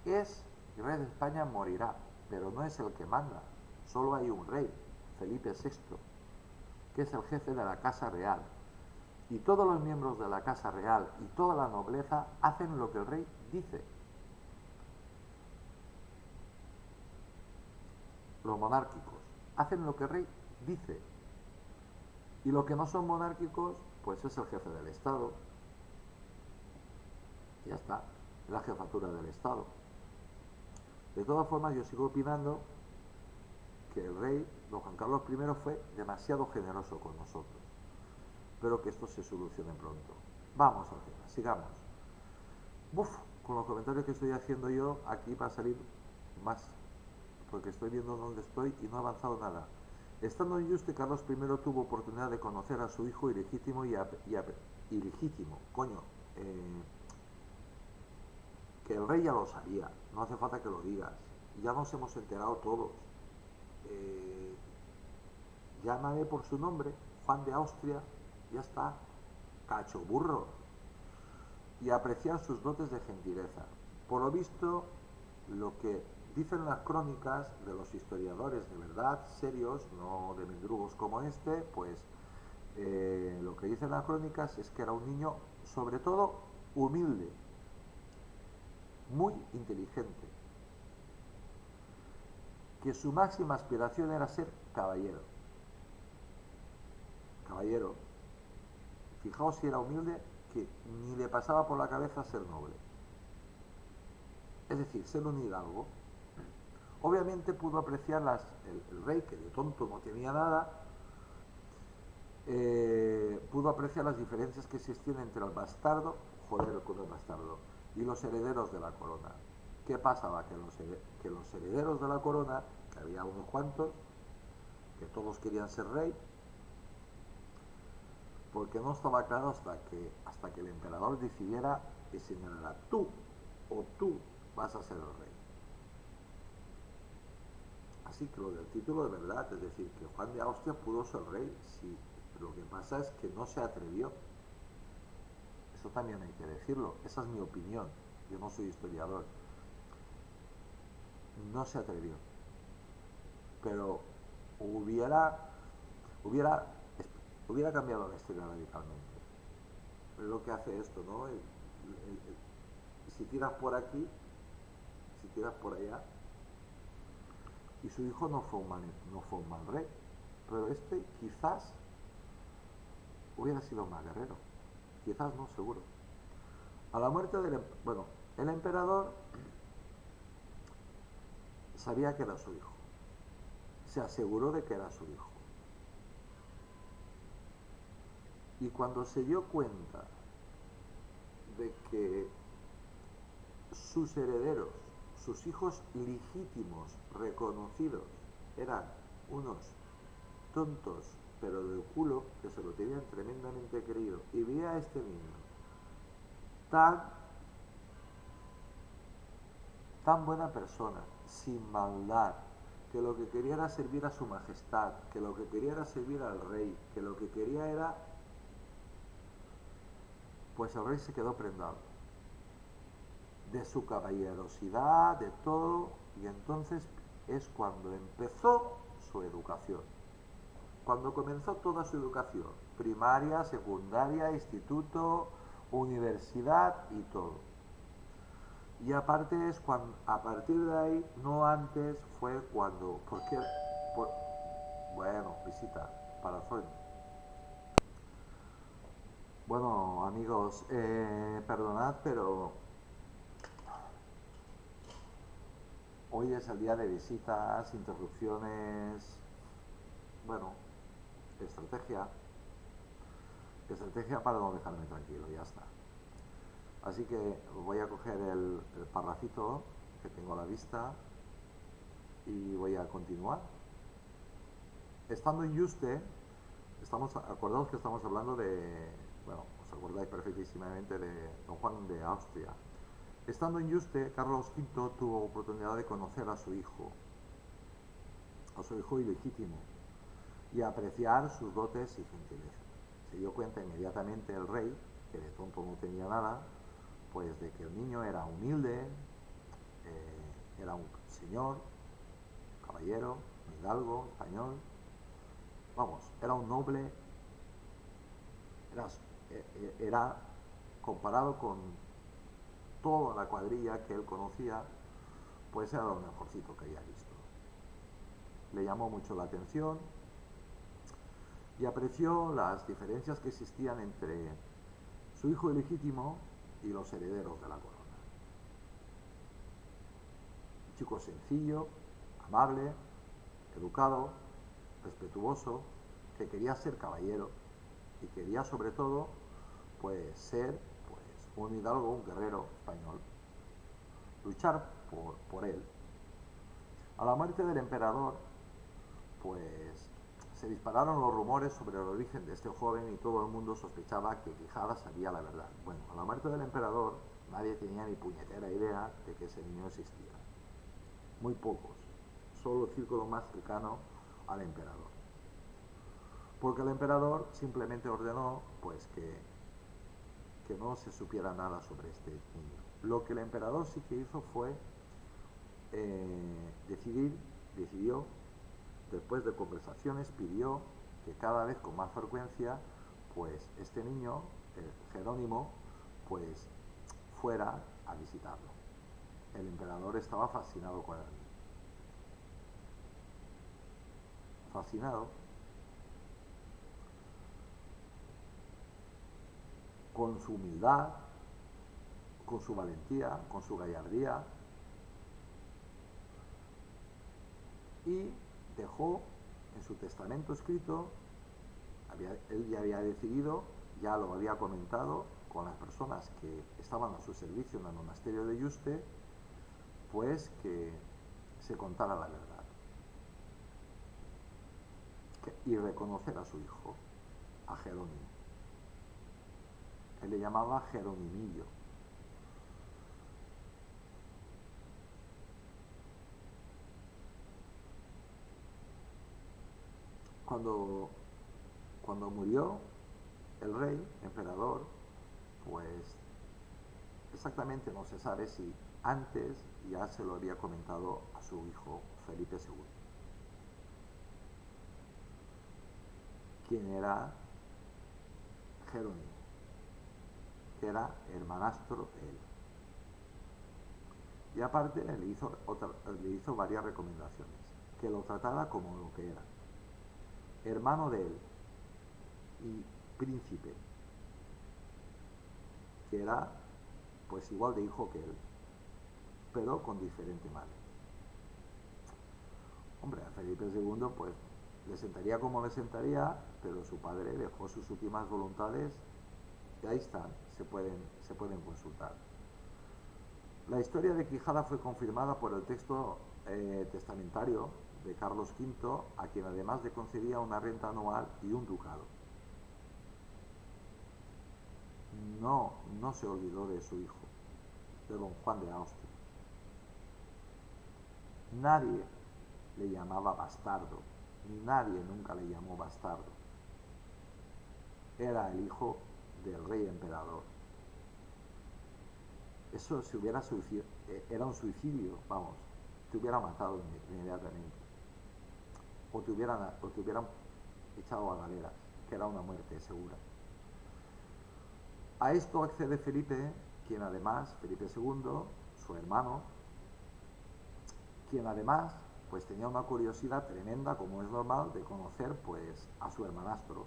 es, y rey de España morirá, pero no es el que manda, solo hay un rey, Felipe VI, que es el jefe de la Casa Real. Y todos los miembros de la Casa Real y toda la nobleza hacen lo que el rey dice. Los monárquicos hacen lo que el rey dice. Y los que no son monárquicos, pues es el jefe del Estado. Ya está, la jefatura del Estado. De todas formas, yo sigo opinando que el rey, don Juan Carlos I, fue demasiado generoso con nosotros. Espero que esto se solucione pronto. Vamos al tema, sigamos. Con los comentarios que estoy haciendo yo, aquí va a salir más, porque estoy viendo dónde estoy y no ha avanzado nada. Estando en Yuste, Carlos I tuvo oportunidad de conocer a su hijo ilegítimo ilegítimo, que el rey ya lo sabía, no hace falta que lo digas, ya nos hemos enterado todos. Llámame por su nombre, Juan de Austria, ya está, cacho burro, y apreciar sus dotes de gentileza. Por lo visto, lo que dicen las crónicas de los historiadores de verdad, serios, no de mendrugos como este, pues lo que dicen las crónicas es que era un niño, sobre todo, humilde, muy inteligente, que su máxima aspiración era ser caballero. Fijaos si era humilde, que ni le pasaba por la cabeza ser noble. Es decir, ser un hidalgo. Obviamente pudo apreciar el rey, que de tonto no tenía nada, pudo apreciar las diferencias que existían entre el bastardo, con el bastardo, y los herederos de la corona. ¿Qué pasaba? Que los herederos de la corona, que había unos cuantos, que todos querían ser rey, porque no estaba claro hasta que el emperador decidiera que si no era tú o tú vas a ser el rey. Así que lo del título de verdad, es decir, que Juan de Austria pudo ser rey, sí, lo que pasa es que no se atrevió. Eso también hay que decirlo, esa es mi opinión, yo no soy historiador. No se atrevió, pero hubiera, hubiera, hubiera cambiado la historia radicalmente. Es lo que hace esto, ¿no? Si tiras por aquí, si tiras por allá, y su hijo no fue un mal rey, pero este quizás hubiera sido más guerrero, quizás no, seguro. A la muerte del, bueno, el emperador sabía que era su hijo, se aseguró de que era su hijo, y cuando se dio cuenta de que sus herederos, sus hijos legítimos, reconocidos, eran unos tontos, pero de culo, que se lo tenían tremendamente creído, y veía a este niño tan, tan buena persona, sin maldad, que lo que quería era servir a su majestad, que lo que quería era servir al rey, que lo que quería era, pues el rey se quedó prendado de su caballerosidad, de todo, y entonces es cuando empezó su educación. Cuando comenzó toda su educación, primaria, secundaria, instituto, universidad y todo. Y aparte es cuando, a partir de ahí, no antes, fue cuando, porque, por, bueno, visita, para Zoe. Bueno, amigos, perdonad, pero hoy es el día de visitas, interrupciones, bueno, estrategia, estrategia para no dejarme tranquilo, ya está. Así que voy a coger el parrafito que tengo a la vista y voy a continuar. Estando en Yuste, acordaos que estamos hablando de, bueno, os acordáis perfectísimamente de don Juan de Austria. Estando en Yuste, Carlos V tuvo oportunidad de conocer a su hijo ilegítimo, y apreciar sus dotes y gentileza. Se dio cuenta inmediatamente el rey, que de tonto no tenía nada, pues de que el niño era humilde, era un señor, caballero, un hidalgo, español, vamos, era un noble, era, era comparado con toda la cuadrilla que él conocía, pues era lo mejorcito que había visto. Le llamó mucho la atención y apreció las diferencias que existían entre su hijo ilegítimo y los herederos de la corona. Un chico sencillo, amable, educado, respetuoso, que quería ser caballero y quería sobre todo pues ser pues un hidalgo, un guerrero español, luchar por él. A la muerte del emperador pues se dispararon los rumores sobre el origen de este joven y todo el mundo sospechaba que Quijada sabía la verdad. Bueno, a la muerte del emperador nadie tenía ni puñetera idea de que ese niño existía. Muy pocos, solo el círculo más cercano al emperador. Porque el emperador simplemente ordenó pues que no se supiera nada sobre este niño. Lo que el emperador sí que hizo fue decidió, después de conversaciones, pidió que cada vez con más frecuencia pues este niño, Jerónimo, pues fuera a visitarlo. El emperador estaba fascinado con él. Fascinado con su humildad, con su valentía, con su gallardía, y dejó en su testamento escrito, él ya había decidido, ya lo había comentado con las personas que estaban a su servicio en el monasterio de Yuste, pues que se contara la verdad y reconocer a su hijo, a Jerónimo. Él le llamaba Jeronimillo. Cuando, cuando murió el rey, emperador, pues exactamente no se sabe si antes ya se lo había comentado a su hijo Felipe II, quien era Jerónimo, que era hermanastro de él. Y aparte le hizo varias recomendaciones, que lo tratara como lo que era, hermano de él y príncipe, que era pues igual de hijo que él, pero con diferente madre. Hombre, a Felipe II pues le sentaría como le sentaría, pero su padre dejó sus últimas voluntades y ahí están, se pueden consultar. La historia de Quijada fue confirmada por el texto testamentario de Carlos V, a quien además le concedía una renta anual y un ducado. No se olvidó de su hijo, de don Juan de Austria. Nadie le llamaba bastardo, ni nadie nunca le llamó bastardo. Era el hijo del rey emperador. Eso si hubiera era un suicidio, vamos, te hubiera matado inmediatamente. O te hubieran echado a galeras, que era una muerte segura. A esto accede Felipe, quien además, Felipe II, su hermano, quien además pues tenía una curiosidad tremenda, como es normal, de conocer pues a su hermanastro.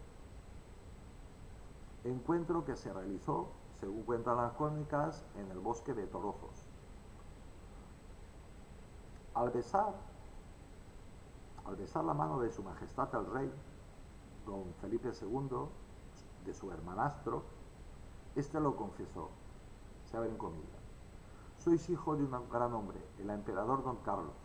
Encuentro que se realizó, según cuentan las crónicas, en el bosque de Torojos. Al besar la mano de su majestad el rey, don Felipe II, de su hermanastro, este lo confesó, se abren comillas: sois hijo de un gran hombre, el emperador don Carlos,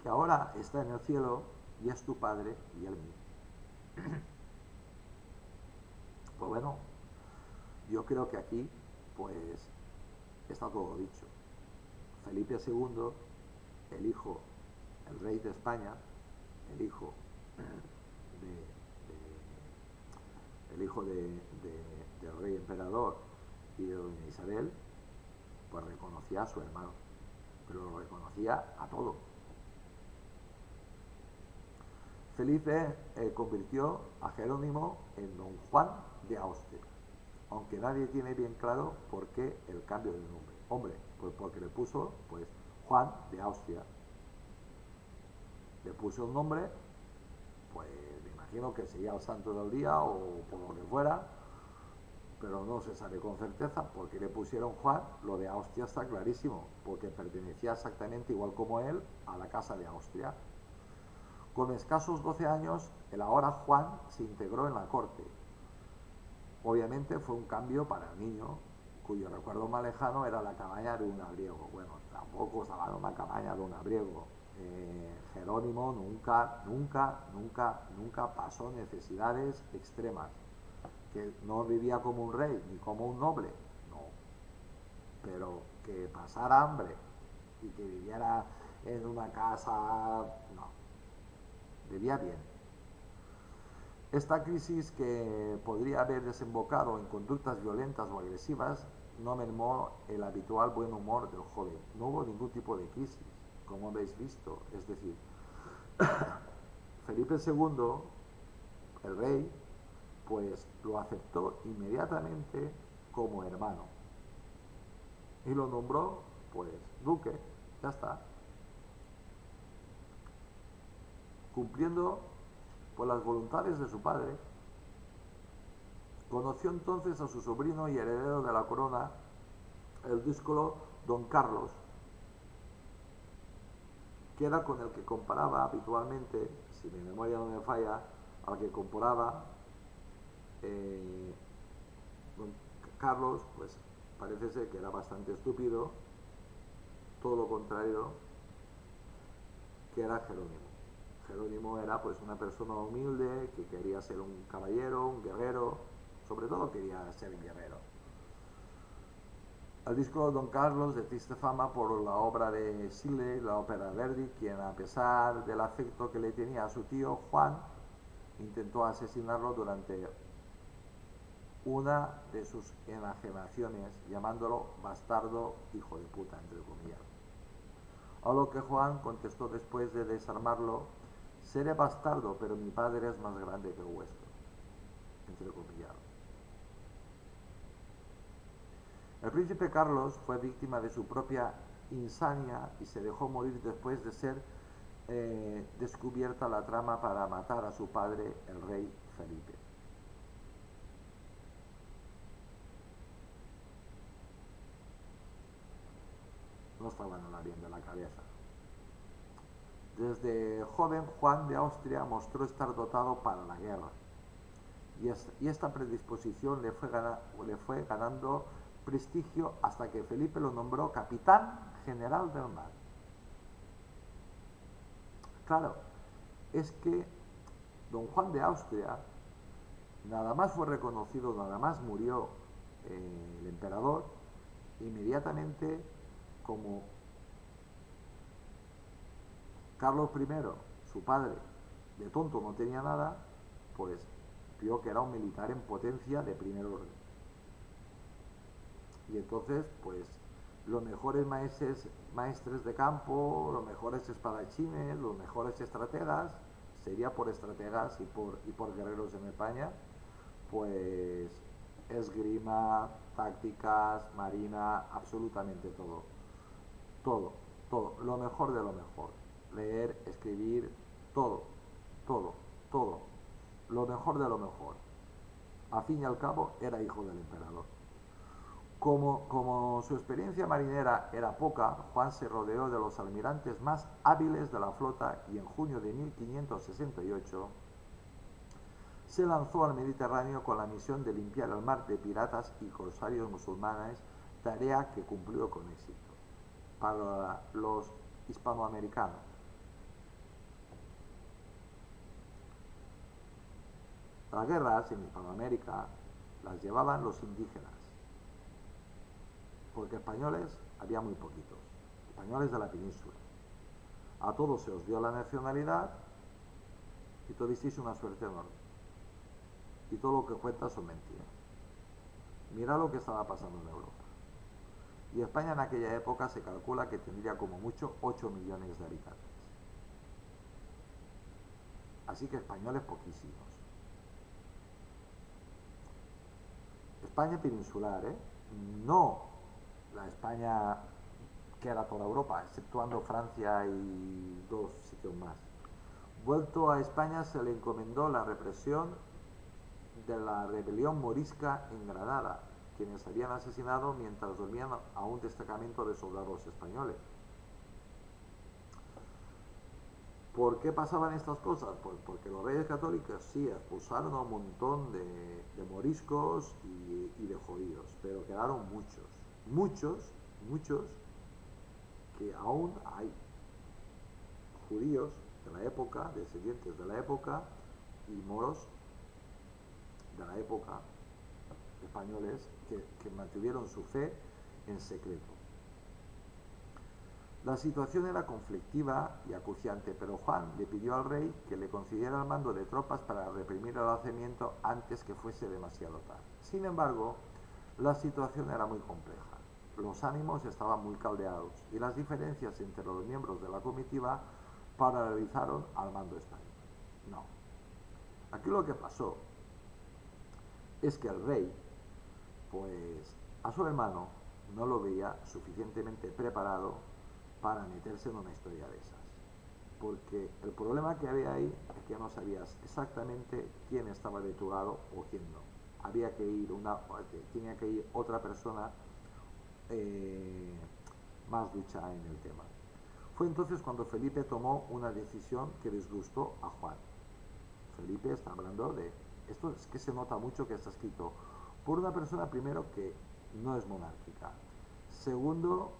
que ahora está en el cielo y es tu padre y el mío. Pues bueno, yo creo que aquí pues está todo dicho. Felipe II, el hijo, el rey de España, el hijo del rey emperador y de doña Isabel, pues reconocía a su hermano, pero lo reconocía a todo. Felipe convirtió a Jerónimo en don Juan de Austria, aunque nadie tiene bien claro por qué el cambio de nombre. Hombre, pues porque le puso pues Juan de Austria. Le puso un nombre, pues me imagino que sería el santo del día o por lo que fuera, pero no se sabe con certeza por qué le pusieron Juan. Lo de Austria está clarísimo, porque pertenecía exactamente igual como él a la casa de Austria. Con escasos 12 años, el ahora Juan se integró en la corte. Obviamente fue un cambio para el niño, cuyo recuerdo más lejano era la cabaña de un abriego. Bueno, tampoco estaba en una cabaña de un abriego. Jerónimo nunca pasó necesidades extremas. Que no vivía como un rey ni como un noble, no. Pero que pasara hambre y que viviera en una casa, no. Vivía bien. Esta crisis, que podría haber desembocado en conductas violentas o agresivas, no mermó el habitual buen humor del joven. No hubo ningún tipo de crisis, como habéis visto. Es decir, Felipe II, el rey, pues lo aceptó inmediatamente como hermano y lo nombró pues duque, ya está, cumpliendo pues las voluntades de su padre. Conoció entonces a su sobrino y heredero de la corona, el díscolo don Carlos, que era con el que comparaba habitualmente, si mi memoria no me falla, al que comparaba Carlos, pues parece ser que era bastante estúpido, todo lo contrario que era Jerónimo. Jerónimo era pues una persona humilde que quería ser un caballero, un guerrero, sobre todo quería ser guerrero. El disco de Don Carlos de triste fama por la obra de Sille, la ópera Verdi, quien a pesar del afecto que le tenía a su tío Juan, intentó asesinarlo durante una de sus enajenaciones, llamándolo bastardo hijo de puta, entre comillas. A lo que Juan contestó después de desarmarlo: seré bastardo, pero mi padre es más grande que el vuestro, entre comillas. El príncipe Carlos fue víctima de su propia insania y se dejó morir después de ser descubierta la trama para matar a su padre, el rey Felipe. No estaba nada bien de la cabeza. Desde joven, Juan de Austria mostró estar dotado para la guerra, y esta predisposición le fue ganando prestigio hasta que Felipe lo nombró capitán general del mar. Claro, es que don Juan de Austria, nada más fue reconocido, nada más murió el emperador, inmediatamente, como Carlos I, su padre, de tonto no tenía nada, pues vio que era un militar en potencia de primer orden. Y entonces, pues, los mejores maestres de campo, los mejores espadachines, los mejores estrategas, sería por estrategas y por guerreros en España, pues esgrima, tácticas, marina, absolutamente todo. Todo, todo, lo mejor de lo mejor. Leer, escribir, todo, todo, todo. Lo mejor de lo mejor. A fin y al cabo, era hijo del emperador. Como su experiencia marinera era poca, Juan se rodeó de los almirantes más hábiles de la flota y en junio de 1568 se lanzó al Mediterráneo con la misión de limpiar el mar de piratas y corsarios musulmanes, tarea que cumplió con éxito. Para los hispanoamericanos, las guerras en Hispanoamérica las llevaban los indígenas, porque españoles había muy poquitos, españoles de la península. A todos se os dio la nacionalidad y tuvisteis una suerte enorme. Y todo lo que cuenta son mentiras. Mira lo que estaba pasando en Europa. Y España en aquella época se calcula que tendría como mucho 8 millones de habitantes. Así que españoles poquísimos. España peninsular, no la España que era toda Europa, exceptuando Francia y dos sitios más. Vuelto a España, se le encomendó la represión de la rebelión morisca en Granada, quienes habían asesinado mientras dormían a un destacamento de soldados españoles. ¿Por qué pasaban estas cosas? Pues porque los reyes católicos sí expulsaron a un montón de moriscos y de judíos, pero quedaron muchos, que aún hay judíos de la época, descendientes de la época, y moros de la época, españoles, que mantuvieron su fe en secreto. La situación era conflictiva y acuciante, pero Juan le pidió al rey que le concediera el mando de tropas para reprimir el alzamiento antes que fuese demasiado tarde. Sin embargo, la situación era muy compleja. Los ánimos estaban muy caldeados y las diferencias entre los miembros de la comitiva paralizaron al mando español. No. Aquí lo que pasó es que el rey, pues a su hermano no lo veía suficientemente preparado para meterse en una historia de esas. Porque el problema que había ahí es que no sabías exactamente quién estaba de tu lado o quién no. Tenía que ir otra persona más ducha en el tema. Fue entonces cuando Felipe tomó una decisión que disgustó a Juan. Felipe está hablando de... Esto es que se nota mucho que está escrito Por una persona, primero, que no es monárquica. Segundo,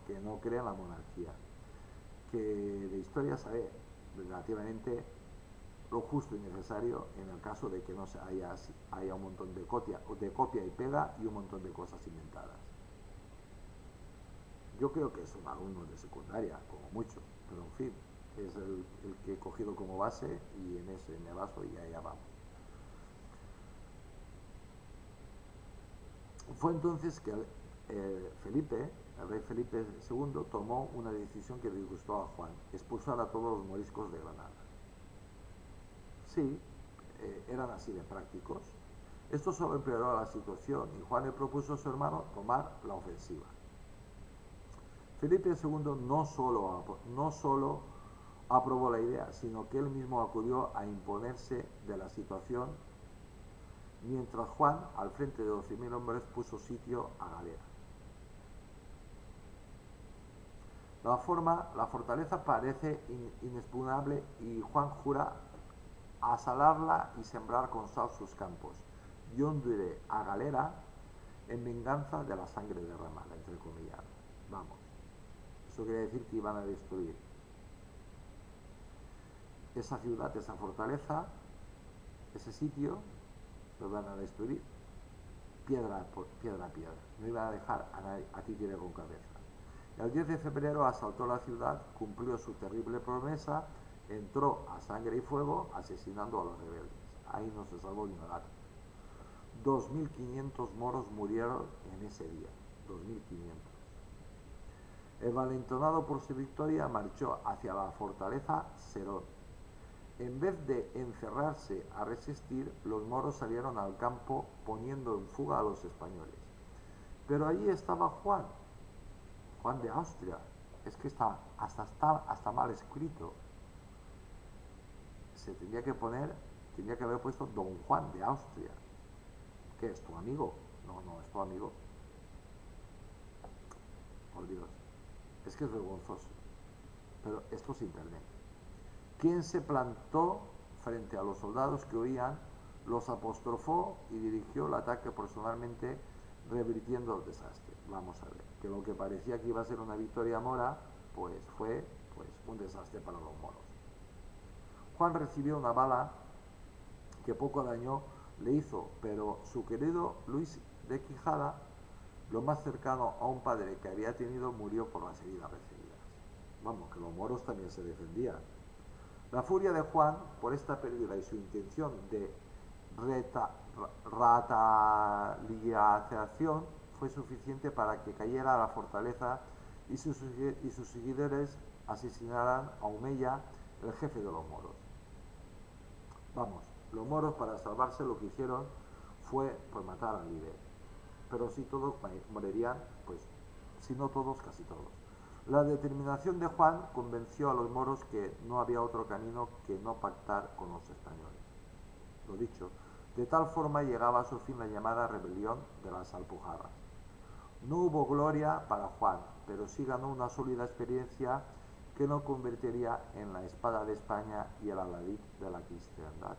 que no crea en la monarquía. Que de historia sabe relativamente lo justo y necesario en el caso de que no haya un montón de copia y pega y un montón de cosas inventadas. Yo creo que es un alumno de secundaria, como mucho, pero en fin, es el que he cogido como base y en ese me baso y allá vamos. Fue entonces que el rey Felipe II, tomó una decisión que disgustó a Juan: expulsar a todos los moriscos de Granada. Sí, eran así de prácticos. Esto solo empeoró la situación y Juan le propuso a su hermano tomar la ofensiva. Felipe II no solo aprobó la idea, sino que él mismo acudió a imponerse de la situación, mientras Juan, al frente de 12.000 hombres, puso sitio a Galera. La fortaleza parece inexpugnable y Juan jura asalarla y sembrar con sal sus campos. Yo hundiré a Galera en venganza de la sangre derramada, entre comillas. Vamos, eso quiere decir que iban a destruir esa ciudad, esa fortaleza, ese sitio, lo van a destruir piedra por piedra. No iban a dejar a títere con cabeza. El 10 de febrero asaltó la ciudad, cumplió su terrible promesa, entró a sangre y fuego, asesinando a los rebeldes. Ahí no se salvó ni una gata. 2.500 moros murieron en ese día. 2.500. El valentonado por su victoria marchó hacia la fortaleza Serón. En vez de encerrarse a resistir, los moros salieron al campo poniendo en fuga a los españoles. Pero allí estaba Juan de Austria. Es que está hasta mal escrito. Tendría que haber puesto Don Juan de Austria. ¿Qué es tu amigo? No es tu amigo. Por Dios. Es que es vergonzoso. Pero esto es internet. ¿Quién se plantó frente a los soldados que huían, los apostrofó y dirigió el ataque personalmente, revirtiendo el desastre? Vamos a ver, que lo que parecía que iba a ser una victoria mora, pues fue un desastre para los moros. Juan recibió una bala que poco daño le hizo, pero su querido Luis de Quijada, lo más cercano a un padre que había tenido, murió por las heridas recibidas. Vamos, que los moros también se defendían. La furia de Juan por esta pérdida y su intención de retaliación fue suficiente para que cayera la fortaleza y sus seguidores asesinaran a Omeya, el jefe de los moros. Vamos, los moros, para salvarse, lo que hicieron fue matar al líder. Pero si todos morirían, pues si no todos, casi todos. La determinación de Juan convenció a los moros que no había otro camino que no pactar con los españoles. Lo dicho, de tal forma llegaba a su fin la llamada rebelión de las Alpujarras. No hubo gloria para Juan, pero sí ganó una sólida experiencia que lo convertiría en la espada de España y el alariz de la cristiandad.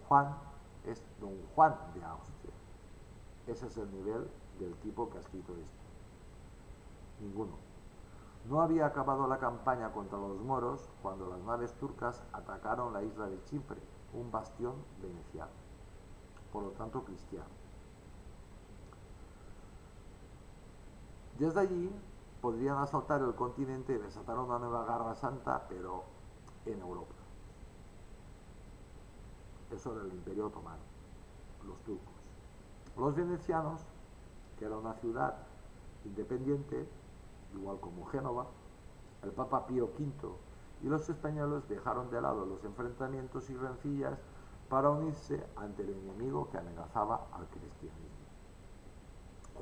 Juan es Don Juan de Austria. Ese es el nivel del tipo que ha escrito esto. Ninguno. No había acabado la campaña contra los moros cuando las naves turcas atacaron la isla de Chipre, un bastión veneciano, por lo tanto cristiano. Desde allí podrían asaltar el continente y desatar una nueva guerra santa, pero en Europa. Eso era el Imperio Otomano, los turcos. Los venecianos, que era una ciudad independiente, igual como Génova, el Papa Pío V y los españoles dejaron de lado los enfrentamientos y rencillas para unirse ante el enemigo que amenazaba al cristianismo.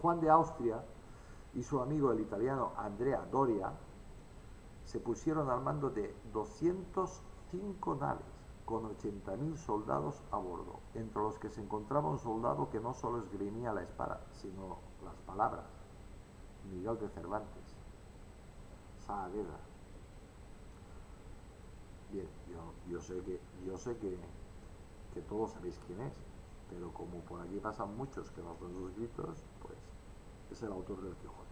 Juan de Austria y su amigo el italiano Andrea Doria se pusieron al mando de 205 naves con 80.000 soldados a bordo, entre los que se encontraba un soldado que no solo esgrimía la espada, sino las palabras: Miguel de Cervantes, Saavedra. Bien, yo sé que todos sabéis quién es. pero como por aquí pasan muchos que no son suscritos, pues es el autor del Quijote.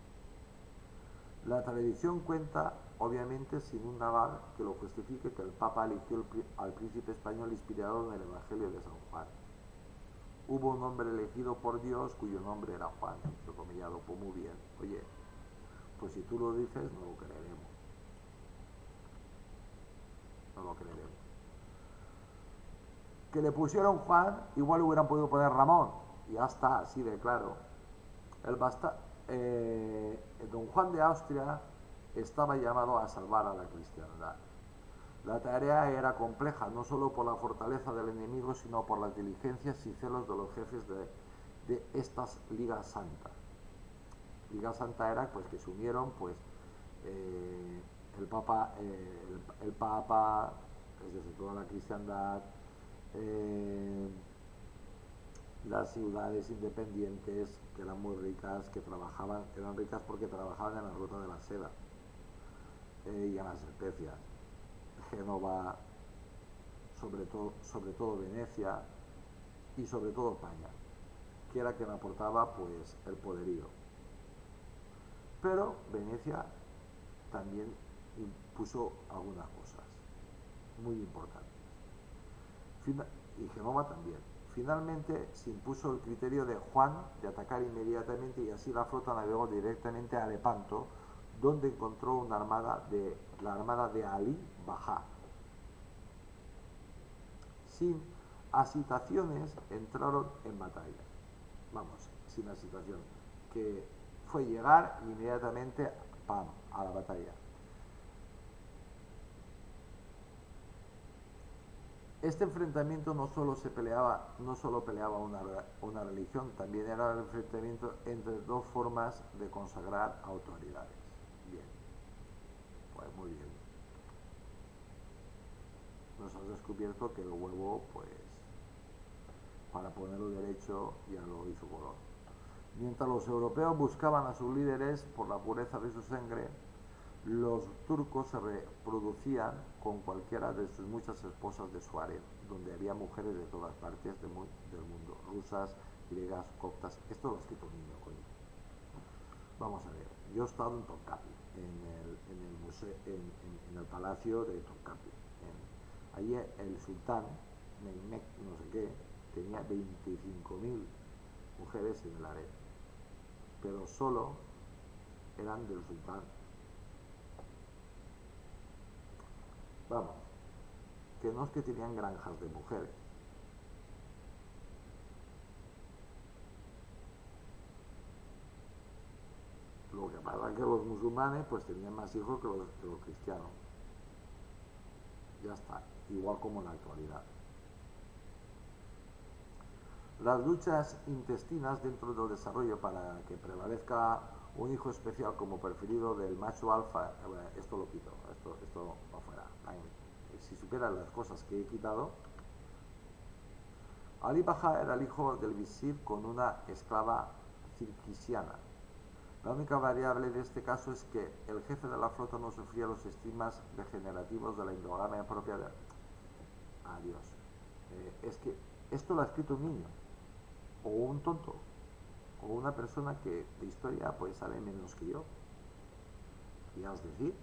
La tradición cuenta, obviamente, sin un naval que lo justifique, que el Papa eligió al príncipe español inspirado en el Evangelio de San Juan. Hubo un hombre elegido por Dios cuyo nombre era Juan, entrecomillado, pues muy bien. Oye, pues si tú lo dices, no lo creeremos. No lo creeremos. Que le pusieron Juan, igual hubieran podido poner Ramón. Y ya está, así de claro. El don Juan de Austria estaba llamado a salvar a la cristiandad. La tarea era compleja, no solo por la fortaleza del enemigo, sino por las diligencias y celos de los jefes de estas Ligas Santa. Liga Santa era pues que se unieron pues el Papa, es decir, toda la cristiandad, eh, las ciudades independientes que eran muy ricas, que trabajaban, eran ricas porque trabajaban en la ruta de la seda y en las especias. Génova, sobre todo Venecia y sobre todo España, que era quien aportaba pues el poderío. Pero Venecia también impuso algunas cosas muy importantes. Y Génova también. Finalmente se impuso el criterio de Juan de atacar inmediatamente y así la flota navegó directamente a Lepanto, donde encontró la armada de Ali Bajá. Sin asitaciones entraron en batalla. Vamos, sin asitación. Que fue llegar inmediatamente ¡pam!, a la batalla. Este enfrentamiento no solo peleaba una religión, también era el enfrentamiento entre dos formas de consagrar autoridades. Bien, pues muy bien. Nos has descubierto que el huevo, pues, para ponerlo derecho, ya lo hizo Colón. Mientras los europeos buscaban a sus líderes por la pureza de su sangre, los turcos se reproducían con cualquiera de sus muchas esposas de su harem, donde había mujeres de todas partes del mundo, rusas, griegas, coptas. Esto lo ha escrito un niño, coño. Vamos a ver, yo he estado en Topkapi, en el museo, en el palacio de Topkapi. Allí el sultán, Mehmet no sé qué, tenía 25.000 mujeres en el harem, pero solo eran del sultán. Vamos, que no es que tenían granjas de mujeres. Lo que pasa es que los musulmanes pues tenían más hijos que los cristianos. Ya está, igual como en la actualidad. Las luchas intestinas dentro del desarrollo para que prevalezca un hijo especial como preferido del macho alfa, esto lo quito, esto va fuera. Si supieran las cosas que he quitado. Ali Bajá era el hijo del visir con una esclava cirquisiana. La única variable de este caso es que el jefe de la flota no sufría los estigmas degenerativos de la endogamia propia de... Adiós. Es que esto lo ha escrito un niño, o un tonto, o una persona que de historia pues sabe menos que yo. Y has decir,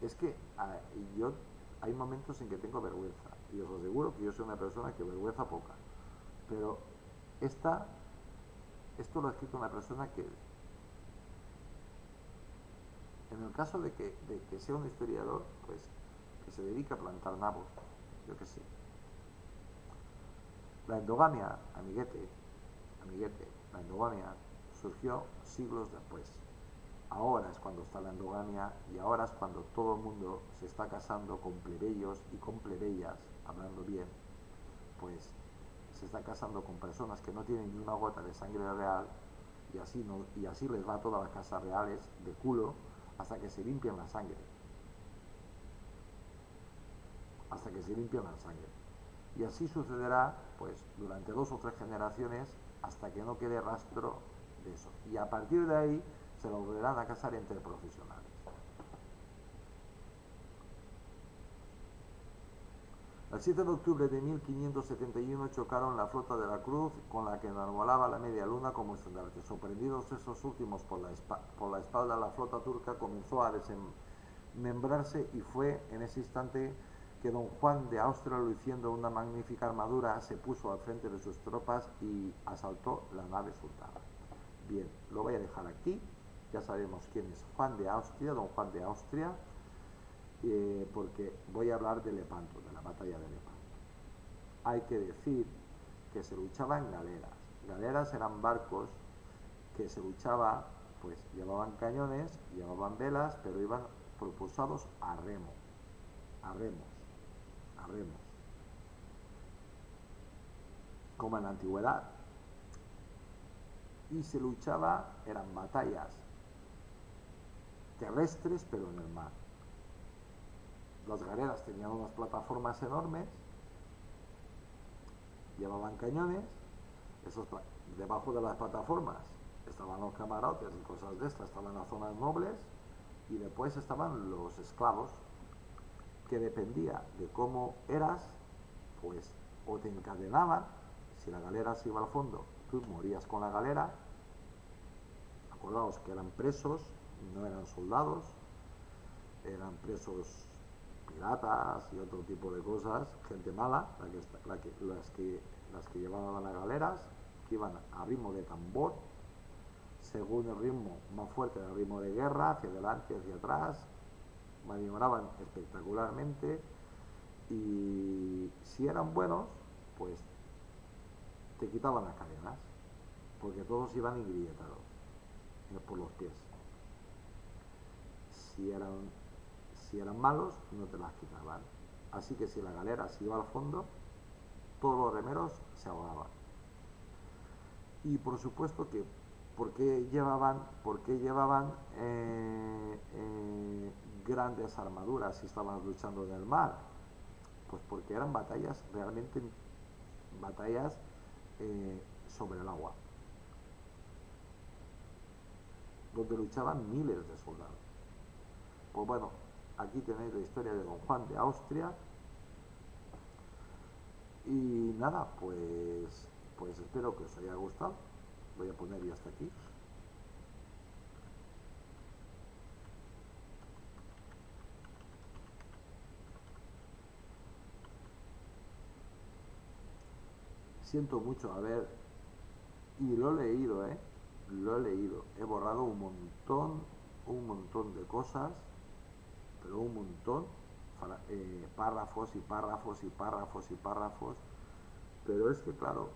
es que yo hay momentos en que tengo vergüenza, y os aseguro que yo soy una persona que vergüenza poca, pero esto lo ha escrito una persona que, en el caso de que sea un historiador, pues que se dedica a plantar nabos, yo qué sé. La endogamia, amiguete, la endogamia surgió siglos después. Ahora es cuando está la endogamia y ahora es cuando todo el mundo se está casando con plebeyos y con plebeyas, hablando bien, pues se está casando con personas que no tienen ni una gota de sangre real y así les va a todas las casas reales de culo hasta que se limpian la sangre. Hasta que se limpian la sangre. Y así sucederá pues durante 2 o 3 generaciones hasta que no quede rastro de eso. Y a partir de ahí se lo volverán a casar entre profesionales. El 7 de octubre de 1571 chocaron la flota de la Cruz con la que enarbolaba la media luna como estandarte. Sorprendidos esos últimos por la espalda, la flota turca comenzó a desmembrarse y fue en ese instante que don Juan de Austria, luciendo una magnífica armadura, se puso al frente de sus tropas y asaltó la nave sultana. Bien, lo voy a dejar aquí. Ya sabemos quién es Juan de Austria, don Juan de Austria, porque voy a hablar de Lepanto, de la batalla de Lepanto. Hay que decir que se luchaba en galeras. Galeras eran barcos que se luchaba, pues llevaban cañones, llevaban velas, pero iban propulsados a remo, a remos, a remos, como en la antigüedad. Y se luchaba, eran batallas terrestres, pero en el mar. Las galeras tenían unas plataformas enormes, llevaban cañones, debajo de las plataformas estaban los camarotes y cosas de estas, estaban las zonas nobles, y después estaban los esclavos, que dependía de cómo eras, pues o te encadenaban. Si la galera se iba al fondo, tú morías con la galera. Acordaos que eran presos, no eran soldados, eran presos piratas y otro tipo de cosas, gente mala, las que llevaban las galeras, que iban a ritmo de tambor, según el ritmo más fuerte del ritmo de guerra, hacia adelante, hacia atrás, maniobraban espectacularmente, y si eran buenos, pues te quitaban las cadenas, porque todos iban ingrilletados por los pies. Si eran malos, no te las quitaban. Así que si la galera se iba al fondo, todos los remeros se ahogaban. Y por supuesto que, ¿por qué llevaban grandes armaduras si estaban luchando en el mar? Pues porque eran batallas, realmente batallas sobre el agua, donde luchaban miles de soldados. Pues bueno, aquí tenéis la historia de don Juan de Austria. Y nada, pues espero que os haya gustado. Voy a poner ya hasta aquí. Siento mucho y lo he leído, lo he leído. He borrado un montón de cosas, pero un montón, párrafos y párrafos y párrafos y párrafos. Pero es que claro,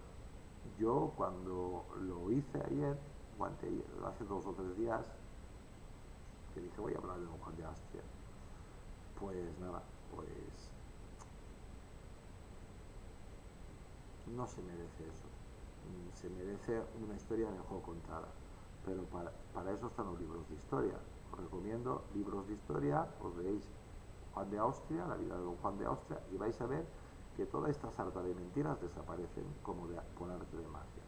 yo cuando lo hice ayer, o anteayer, hace 2 o 3 días, que dije voy a hablar de don Juan de Austria, pues nada, pues no se merece eso. Se merece una historia mejor contada. Pero para eso están los libros de historia. Os recomiendo libros de historia, os veis Juan de Austria, la vida de don Juan de Austria, y vais a ver que toda esta sarta de mentiras desaparecen como por arte de magia.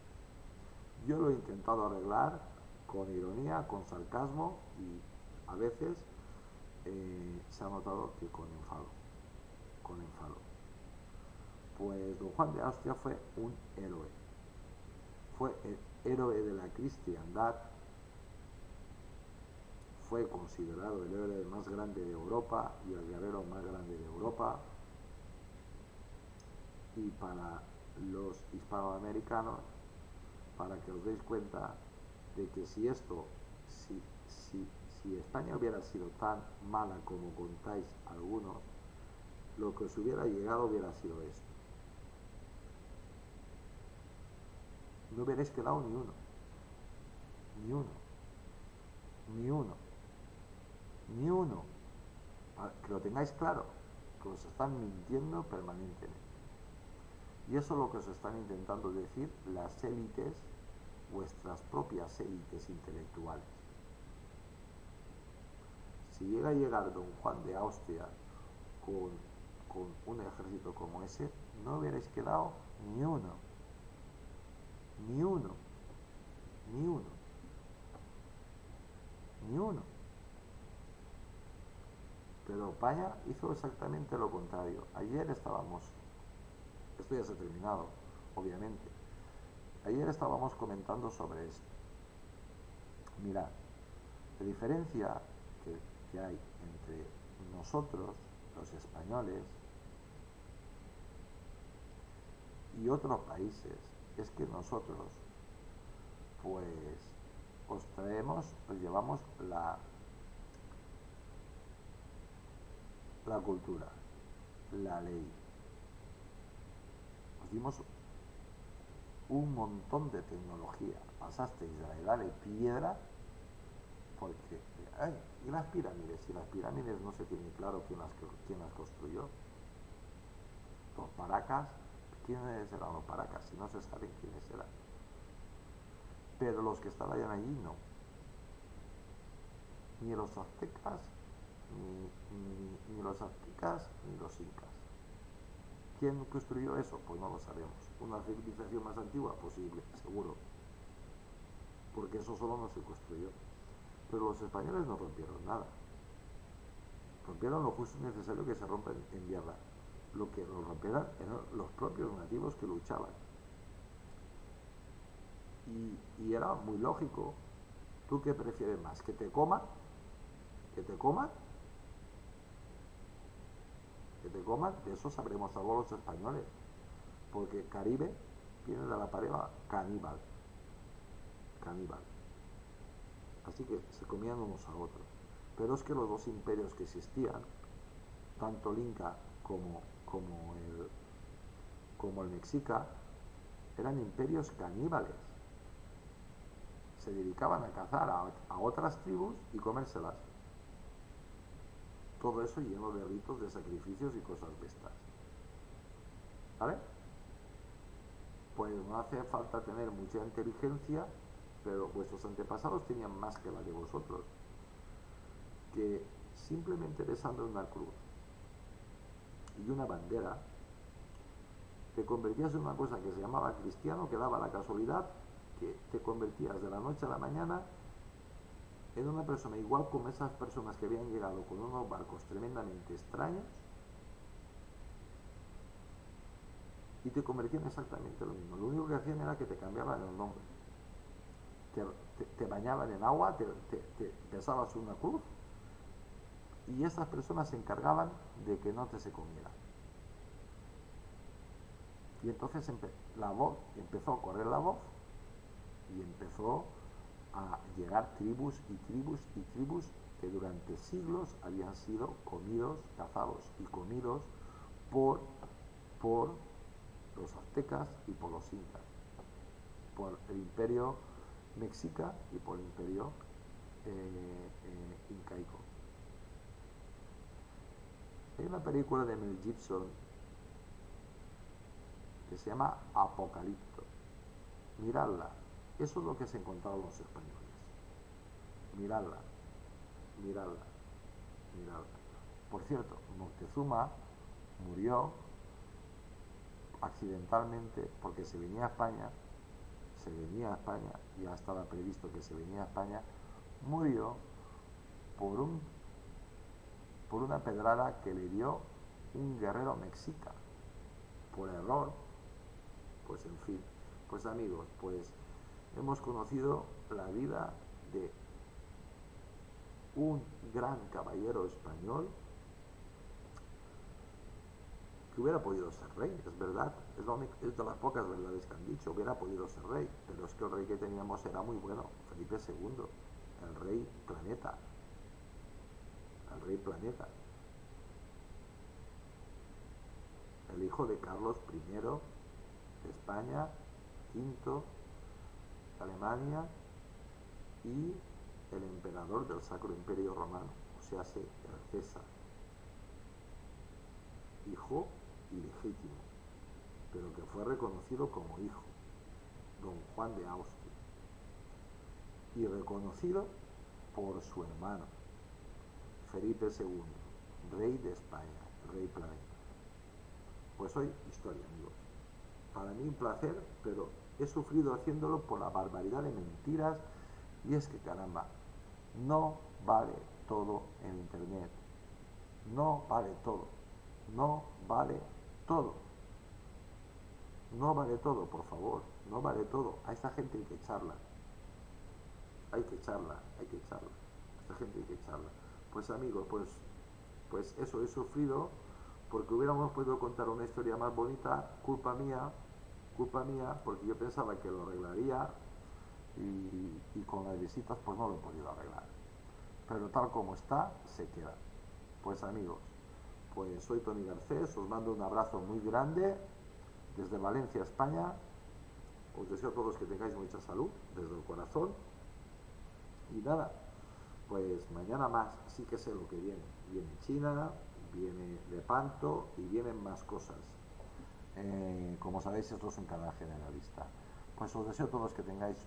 Yo lo he intentado arreglar con ironía, con sarcasmo, y a veces se ha notado que con enfado. Pues don Juan de Austria fue un héroe. Fue el héroe de la cristiandad. Fue considerado el héroe más grande de Europa y el guerrero más grande de Europa. Y para los hispanoamericanos, para que os deis cuenta de que si España hubiera sido tan mala como contáis algunos, lo que os hubiera llegado hubiera sido esto. No hubierais quedado ni uno, ni uno, ni uno, ni uno. Para que lo tengáis claro, que os están mintiendo permanentemente. Y eso es lo que os están intentando decir las élites, vuestras propias élites intelectuales. Si llega a llegar don Juan de Austria con un ejército como ese, no hubierais quedado ni uno, ni uno, ni uno, ni uno. Pero España hizo exactamente lo contrario. Ayer estábamos Esto ya se ha terminado, obviamente. Ayer estábamos comentando sobre esto. Mira, la diferencia que hay entre nosotros, los españoles, y otros países, es que nosotros, pues, os llevamos la cultura, la ley. Os dimos un montón de tecnología. Pasasteis de la edad de piedra, porque, ay, ¿y las pirámides? Si las pirámides no se tiene claro quién las construyó. Los paracas, ¿quiénes eran los paracas? Si no se sabe quiénes eran. Pero los que estaban allí no. Ni los aztecas, ni los aztecas, ni los incas. ¿Quién construyó eso? Pues no lo sabemos. ¿Una civilización más antigua? Posible, seguro. Porque eso solo no se construyó. Pero los españoles no rompieron nada. Rompieron lo justo y necesario que se rompe en guerra. Lo que lo rompieron eran los propios nativos que luchaban. Y era muy lógico. ¿Tú qué prefieres más? ¿Que te coman? ¿Que te coman? ¿Que te coman? De eso sabremos algo los españoles. Porque Caribe viene de la palabra caníbal. Caníbal. Así que se comían unos a otros. Pero es que los dos imperios que existían, tanto el Inca como el Mexica, eran imperios caníbales. Se dedicaban a cazar a otras tribus y comérselas. Todo eso lleno de ritos, de sacrificios y cosas de estas. ¿Vale? Pues no hace falta tener mucha inteligencia, pero vuestros antepasados tenían más que la de vosotros. Que simplemente besando una cruz y una bandera, te convertías en una cosa que se llamaba cristiano, que daba la casualidad que te convertías de la noche a la mañana en una persona igual como esas personas que habían llegado con unos barcos tremendamente extraños y te convertían exactamente lo mismo. Lo único que hacían era que te cambiaban el nombre. Te bañaban en agua, te besabas una cruz y esas personas se encargaban de que no te se comiera. Y entonces empezó a correr la voz y empezó a llegar tribus y tribus y tribus que durante siglos habían sido comidos, cazados y comidos por los aztecas y por los incas, por el imperio mexica y por el imperio incaico. Hay una película de Mel Gibson que se llama Apocalipto. Miradla. Eso es lo que se encontraron los españoles. Miradla, miradla, miradla. Por cierto, Moctezuma murió accidentalmente porque se venía a España, ya estaba previsto que se venía a España, murió por una pedrada que le dio un guerrero mexica, por error. Pues en fin, pues amigos, pues hemos conocido la vida de un gran caballero español que hubiera podido ser rey, es verdad, es de las pocas verdades que han dicho, hubiera podido ser rey, pero es que el rey que teníamos era muy bueno, Felipe II, el rey planeta, el hijo de Carlos I de España, V de Alemania y el emperador del Sacro Imperio Romano, o sea, el César, hijo ilegítimo, pero que fue reconocido como hijo, don Juan de Austria, y reconocido por su hermano, Felipe II, rey de España, rey planeta. Pues hoy historia, amigos. Para mí un placer, pero he sufrido haciéndolo por la barbaridad de mentiras, y es que caramba, no vale todo en internet, no vale todo, no vale todo. No vale todo, por favor, no vale todo. A esta gente hay que echarla, hay que echarla, hay que echarla. A esta gente hay que echarla. Pues amigos, pues eso he sufrido porque hubiéramos podido contar una historia más bonita, culpa mía, porque yo pensaba que lo arreglaría y con las visitas pues no lo he podido arreglar. Pero tal como está, se queda. Pues amigos, pues soy Tony Garcés, os mando un abrazo muy grande desde Valencia, España. Os deseo a todos que tengáis mucha salud desde el corazón. Y nada, pues mañana más, sí que sé lo que viene. Viene China, viene Lepanto y vienen más cosas. Como sabéis, esto es un canal generalista. Pues os deseo a todos que tengáis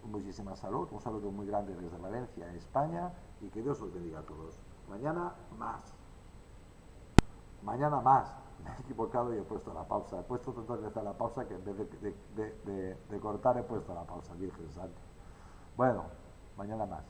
muchísima salud, un saludo muy grande desde Valencia, España, y que Dios os bendiga a todos. Mañana más. Mañana más. Me he equivocado y he puesto la pausa. He puesto tantas veces la pausa que en vez de cortar he puesto la pausa, Virgen Santa. Bueno, mañana más.